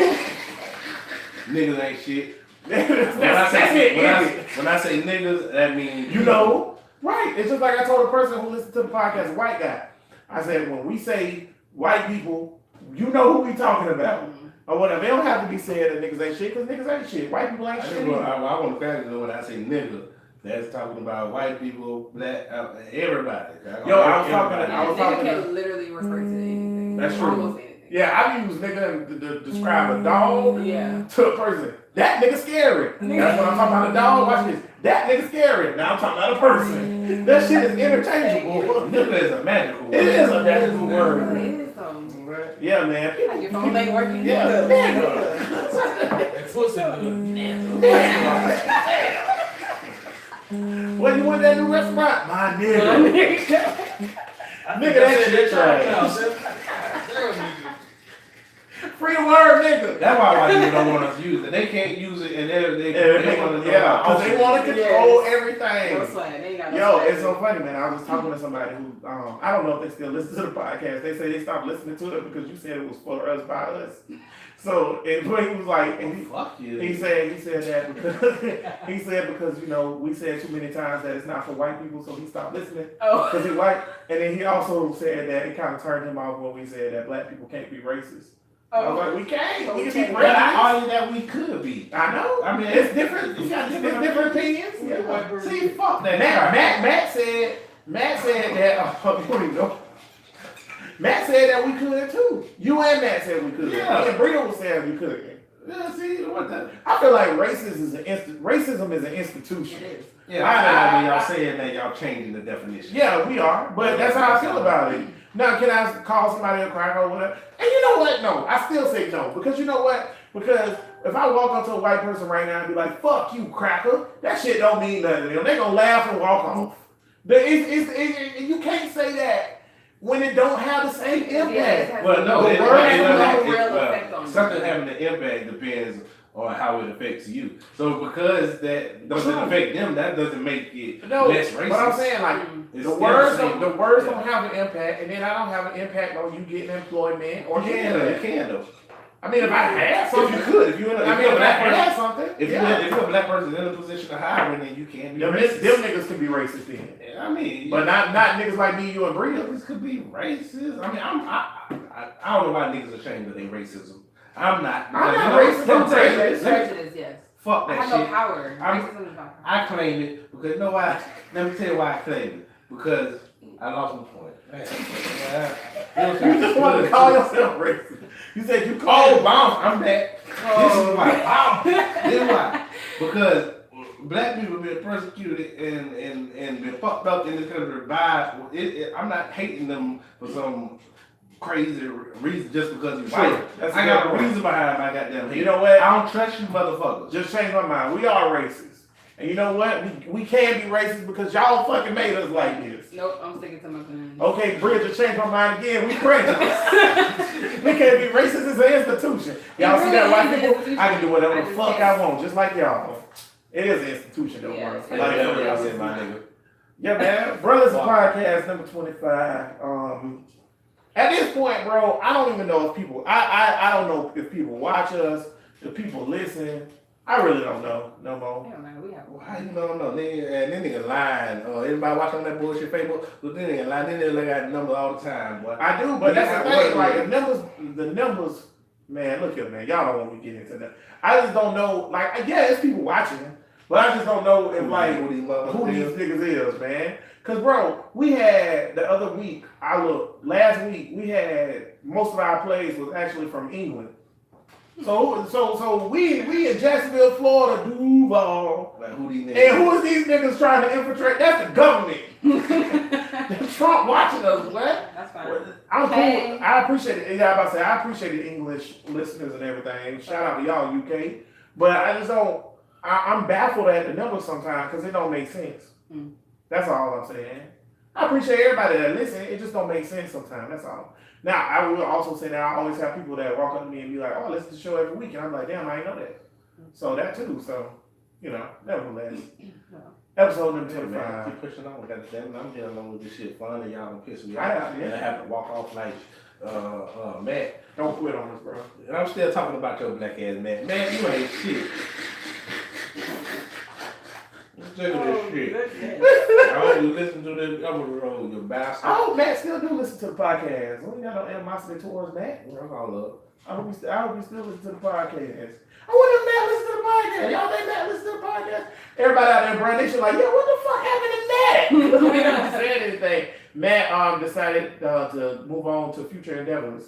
Niggas ain't shit. That's When it. I say niggas, that means You know, right. It's just like I told a person who listened to the podcast, a white guy. I said, when we say white people, you know who we talking about. Or whatever. It don't have to be said that niggas ain't shit, because niggas ain't shit. White people ain't I, shit. just want, either. I want the family to know when I say nigga, that's talking about white people, black, everybody. Yo, I was Nigga talking to- can literally refer to anything. That's true. Almost anything. Yeah, I use nigga to describe a dog Yeah. to a person. That nigga scary. That's when I'm talking about a dog. Watch this. That nigga scary. Now I'm talking about a person. That shit is interchangeable. Nigga is a magical word. It is a magical It word. is, so. Yeah, man. Like your phone ain't working. Yeah, nigga. That pussy When you went to that new restaurant, my nigga. Nigga, that shit trash. Free the word, nigga. That's why white people don't want us to use it. They can't use it, and they want to Because they want to control No everything. sweat. They ain't got no Yo, sweat. it's so funny, man. I was just talking to somebody who, I don't know if they still listen to the podcast. They say they stopped listening to it because you said it was for us by us. So, and he was like, and he, Fuck you. he said that because because you know we said too many times that it's not for white people, so he stopped listening Oh. because he's white. And then he also said that it kind of turned him off when we said that black people can't be racist. I was like, we can't. So We we can be can't. But I racist. argue that we could be. I know. I mean, It's different. You got different opinions. Yeah, white person. See, fuck that. Matt said that. What do you know? Matt said that we could too. You and Matt said we could. Yeah. Me and Brio was saying we could. Yeah, see, what the? I feel like racism is an institution. It is. Yeah, I feel like when y'all saying that, y'all changing the definition. Yeah, we are, but that's how I feel about it. Now, can I call somebody a cracker or whatever? And you know what? No, I still say no because you know what? Because if I walk up to a white person right now and be like, "Fuck you, cracker," that shit don't mean nothing to them. They gonna laugh and walk off. You can't say that when it don't have the same impact. Well, no, The it- word it- has it- no real well, effect on something you. having an impact depends on how it affects you. So because that doesn't True. affect them, that doesn't make it No, less racist. but I'm saying like It's the still words same. don't Yeah. have an impact, and then I don't have an impact on you getting employment or You getting can though. You that. can though. I mean, if I had If something, you could, if you're in a, I mean, if I had something, if yeah. you're a black person in a position of hiring, then you can be Them racist. niggas can be racist then. I mean, But not niggas like me, you, and Bria. This could be racist. I mean, I don't know why niggas are ashamed of their racism. I'm not. I'm not You know, racist, let me I'm tell you, racist. let me- Prejudice, yes. Fuck I that have no shit. power. I'm- Racism is not power. I claim it because you know why? Let me tell you why I claim it. Because I lost my point. You just want to call yourself racist. You said you Oh, called. bounce! I'm back. Oh. This is why. This is why. Because black people have been persecuted and been fucked up in this country by. I'm not hating them for some crazy reason just because you're Sure. white. That's I a got good a point. reason behind my goddamn hate. You know what? I don't trust you motherfuckers. Just changed my mind. We are racist. And you know what? We can be racist because y'all fucking made us like this. Nope, I'm sticking to my plan. Okay, Bria just changed my mind again. We prejudiced. We can't be racist as an institution. Y'all see that white people? I can do whatever the fuck I want, just like y'all. It is an institution though, Yeah, bro. it's Like like everything else. said, my nigga. Yeah, man. Brothers Podcast number 25. At this point, bro, I don't even know if people. I don't know if people watch us, if people listen. I really don't know no more. Yeah, man, we have. How you don't know? Then nigga lying. Everybody watching that bullshit Facebook, but then nigga lying. Then they look at the numbers all the time, boy. I do, but that's the Yeah, thing. Like the numbers, man. Look here, man. Y'all don't want me to get into that. I just don't know. Like, yeah, it's people watching, but I just don't know if like who these motherfuckers who these is. niggas is, man. Cause bro, we had the other week. Last week we had most of our plays was actually from England. So we in Jacksonville, Florida, Duval. Like who these niggas? And who is these niggas trying to infiltrate? That's the government. Trump watching us, what? That's fine. I'm cool. Hey. I appreciate it. Yeah, I'm about to say I appreciate the English listeners and everything. Shout out to y'all, UK. But I just don't. I'm baffled at the numbers sometimes because it don't make sense. Mm. That's all I'm saying. I appreciate everybody that listen. It just don't make sense sometimes. That's all. Now I will also say that I always have people that walk up to me and be like, "Oh, I listen to the show every week," and I'm like, "Damn, I didn't know that." So that too. So nevertheless, episode number Yeah, man, 25. keep pushing on. Goddamn, I'm getting along with this shit fun, and y'all don't piss me I off. know, yeah. And I have to walk off like Matt. Don't quit on us, bro. And I'm still talking about your black ass, Matt. Man, you ain't shit. Look at this shit. I hope you listen to this other road, you bastard. I hope Matt still do listen to the podcast. We ain't got no animosity towards Matt. That's all up. I hope you still listen to the podcast. I wonder if Matt listen to the podcast. Y'all think Matt listen to the podcast? Everybody out there in Brand Nation like, yo, what the fuck happened to Matt? We never said anything. Matt decided to move on to future endeavors.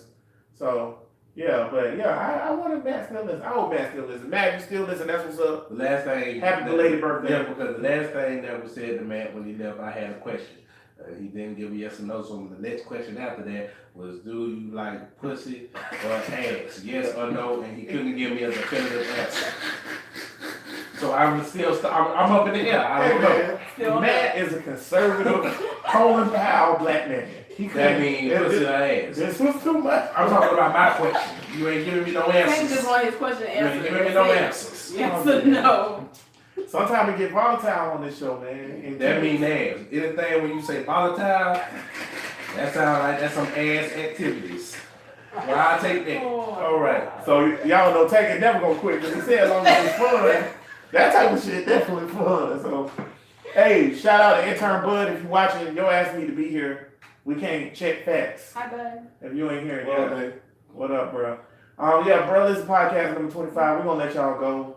So yeah, but yeah, I wonder if Matt still listen. I hope Matt still listen. Matt, if you still listen, that's what's up. The last thing. Happy belated birthday. Yeah, because the last thing that was said to Matt when he left, I had a question. He didn't give a yes or no, so the next question after that was, do you like pussy or ass? Yes or no, and he couldn't give me a definitive answer. So I'm still, I'm up in the air. I don't know. Hey, man, Matt is a conservative Colin Powell, black man. He That means pussy in her ass. This was too much. I'm talking about my question. You ain't giving me no Can't just answers. want his question You ain't answered. giving me no answers. Yes or no. Sometimes we get volatile on this show, man. And That mean ass. Anything when you say volatile, that sound like that's some ass activities. Well, I'll take that. All right. So y'all know Tank never gonna quit because he said as long as it's fun, that type of shit definitely fun. So, hey, shout out to intern Bud if you watching. Your ass need to be here. We can't check facts Hi, bud. if you ain't here. Well, Yeah. man. What up, bro? Yeah, bro. This is podcast number 25. We're gonna let y'all go.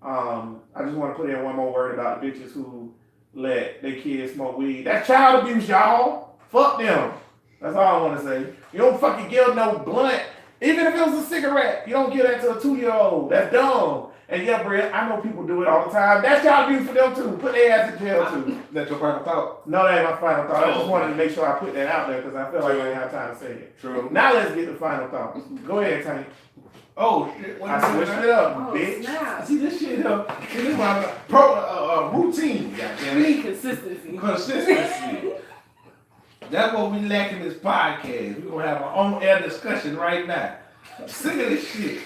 I just want to put in one more word about the bitches who let their kids smoke weed. That's child abuse, y'all. Fuck them. That's all I want to say. You don't fucking give no blunt, even if it was a cigarette. You don't give that to a 2-year-old. That's dumb. And yeah, bro, I know people do it all the time. That's child abuse for them too. Put their ass in jail too. That's your final thought. No, that ain't my final thought. I just Oh. wanted to make sure I put that out there because I feel like I didn't have time to say it. True. Now let's get the final thoughts. Go ahead, Tank. Oh shit. What I you doing switched now? it up, Oh, bitch. snap. See this shit here. See this is my routine. We Goddamn it. need consistency. Consistency. That's what we lack in this podcast. We're gonna have our own air discussion right now. I'm sick of this shit.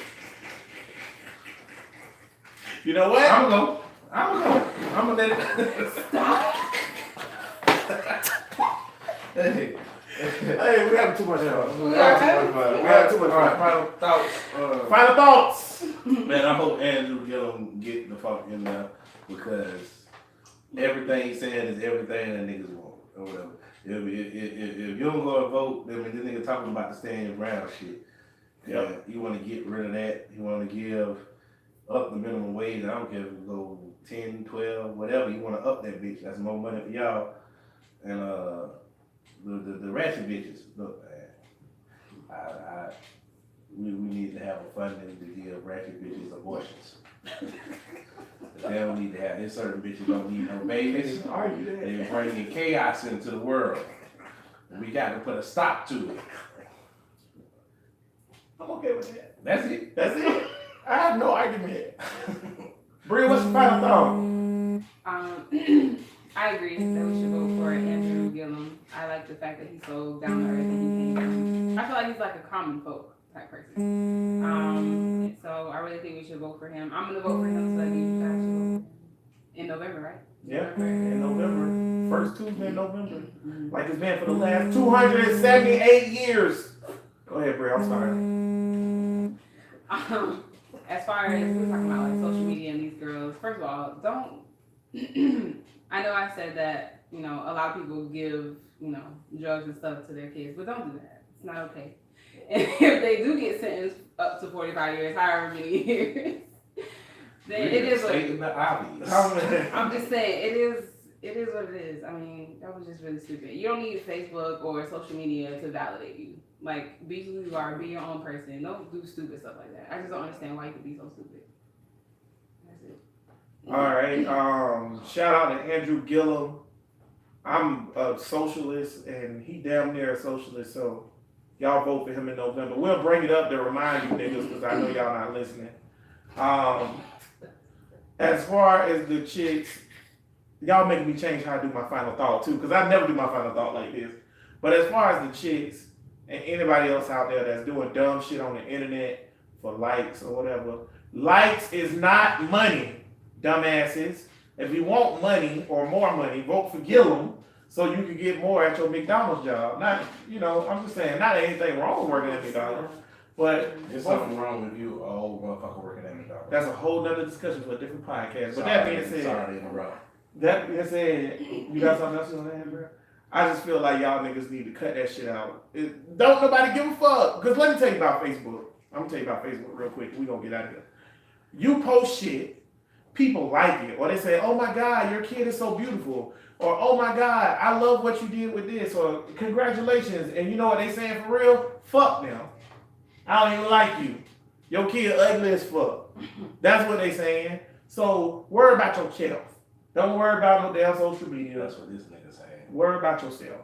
You know what? I'm gonna let it. Stop. Hey. Hey, we having too much fun. We have too much All right, fun. final thoughts. Final thoughts. Man, I hope Andrew get the fuck in there because everything he's saying is everything that niggas want or whatever. If you don't go and vote, then this nigga talking about the stand your ground shit. Yeah, you want to get rid of that. You want to give up the minimum wage. I don't care if it go 10, 12, whatever. You want to up that bitch. That's more money for y'all. And the ratchet bitches. Look, man, we need to have a funding to give ratchet bitches abortions. They don't need to have. There's certain bitches don't need no babies. Argue that. They bringing chaos into the world. We got to put a stop to it. I'm okay with that. That's it. That's it. I have no argument. Bree, what's your final thought? I agree that we should vote for Andrew Gillum. I like the fact that he's so down to earth and he came down. I feel like he's like a common folk type person. So I really think we should vote for him. I'm gonna vote for him so that you guys should vote for him. In November, right? Yeah, in November. First Tuesday in November. Like it's been for the last 278 years. Go ahead, Bree. I'm sorry. As far as we're talking about like social media and these girls, first of all, don't. I know I said that, you know, a lot of people give, you know, drugs and stuff to their kids, but don't do that. It's not okay. And if they do get sentenced up to 45 years, however many years, then it is what it is. the obvious. I'm just saying, it is what it is. I mean, that was just really stupid. You don't need Facebook or social media to validate you. Like, be who you are, be your own person. Don't do stupid stuff like that. I just don't understand why you could be so stupid. That's it. All right. Shout out to Andrew Gillum. I'm a socialist, and he damn near a socialist. So y'all vote for him in November. We'll bring it up to remind you niggas because I know y'all not listening. As far as the chicks, y'all make me change how I do my final thought too, because I never do my final thought like this. But as far as the chicks and anybody else out there that's doing dumb shit on the internet for likes or whatever, likes is not money, dumbasses. If you want money or more money, vote for Gillum so you can get more at your McDonald's job. Not, you know, I'm just saying, not anything wrong with working at McDonald's, but There's something wrong with you, old motherfucker working at McDonald's. that's a whole nother discussion for a different podcast. But that being said, Sorry to interrupt. that being said, you got something else you want to add, bro? I just feel like y'all niggas need to cut that shit out. Don't nobody give a fuck. Because let me tell you about Facebook. I'm going to tell you about Facebook real quick. We going to get out of here. You post shit, people like it. Or they say, oh my God, your kid is so beautiful. Or, oh my God, I love what you did with this. Or, congratulations. And you know what they saying for real? Fuck them. I don't even like you. Your kid ugly as fuck. That's what they saying. So, worry about your health. Don't worry about no damn social media. That's what this nigga saying. Worry about yourself.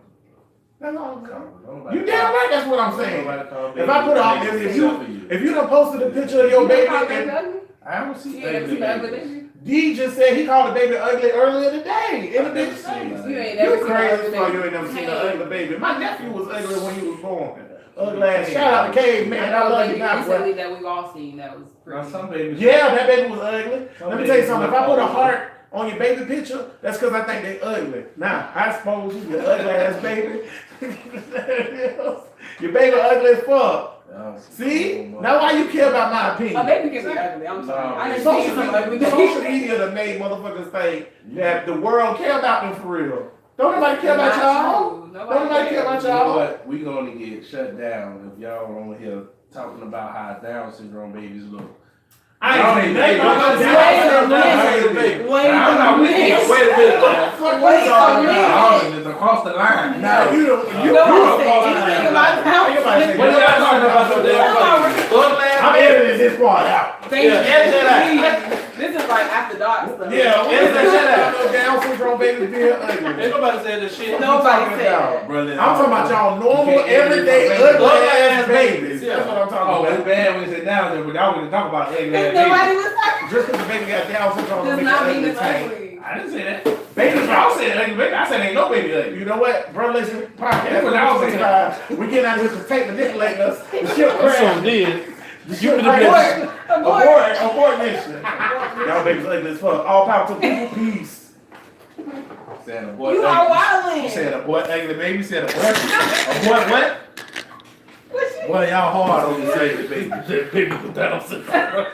That's all I'm saying. Nobody You damn right that's what I'm saying. Nobody call If I put out baby this, except for you. if you done posted a picture of your baby, You and, ugly? I don't see You ain't never seen the ugly baby. baby? D just said he called the baby ugly earlier today in the big face. You ain't You never seen crazy an as ugly fuck. You baby. ain't never seen an Hey. ugly baby. My nephew was ugly when he was born. Ugly ass. Shout out to Cave, man. I love you now, recently boy. that we've all seen that was Now, pretty. some babies. Yeah, that baby was ugly. Some Let me tell you babies something. If look I put a ugly. heart on your baby picture, that's because I think they ugly. Now, I suppose you, your ugly ass baby. Your baby ugly as fuck. See? Now why you care about my opinion? A baby can be ugly. I'm sorry. No, I didn't see Social some ugly media, babies. social media that made motherfuckers think that the world care about them for real. Don't nobody care about y'all. Don't nobody care about You know y'all. what? We gonna get shut down if y'all on here talking about how Down syndrome babies look. I Y'all ain't ain't nothing Down about syndrome Down babies. syndrome baby. Wait I'm not a with you. minute. Wait a minute. What the fuck Wait you a talking minute. about? Y'all is across the line. Now you don't. You Nobody don't said call anything it about Down Everybody say What y'all talking about so damn I'm editing this part out. Thank Yeah, you. yeah, This is like after dark stuff. Yeah, what is Shut that? No Down syndrome babies being ugly. Ain't nobody said this shit. Nobody talking said about? that. Brother, I'm talking about y'all normal, You can't everyday, edit this. ugly ass babies. That's what I'm Oh, talking it's about. bad when you say down there, but y'all want to talk about ugly ass Nobody babies. was talking. Just because the baby got Down syndrome Does don't make not it mean ugly. it's Tank. ugly. I didn't say that. Babies Y'all are. said ugly baby. I said ain't no baby ugly. You know what, bro? Listen, podcast. That's what I was saying. We getting out of here to take manipulating us. The ship crashed. did. The ship could've been- crashed. Abort. Abort mission. Y'all babies ugly as fuck. All power to people. Peace. Saying a boy You ugly. are You wildin'. said a boy ugly baby. You said a boy what? Boy, y'all hard on this ugly baby. People with Down syndrome.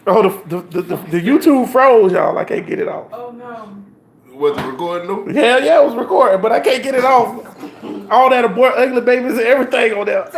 Oh, the YouTube froze, y'all. I can't get it off. Oh no. Was it recording though? Hell yeah, it was recording, but I can't get it off. All that abort ugly babies and everything on there.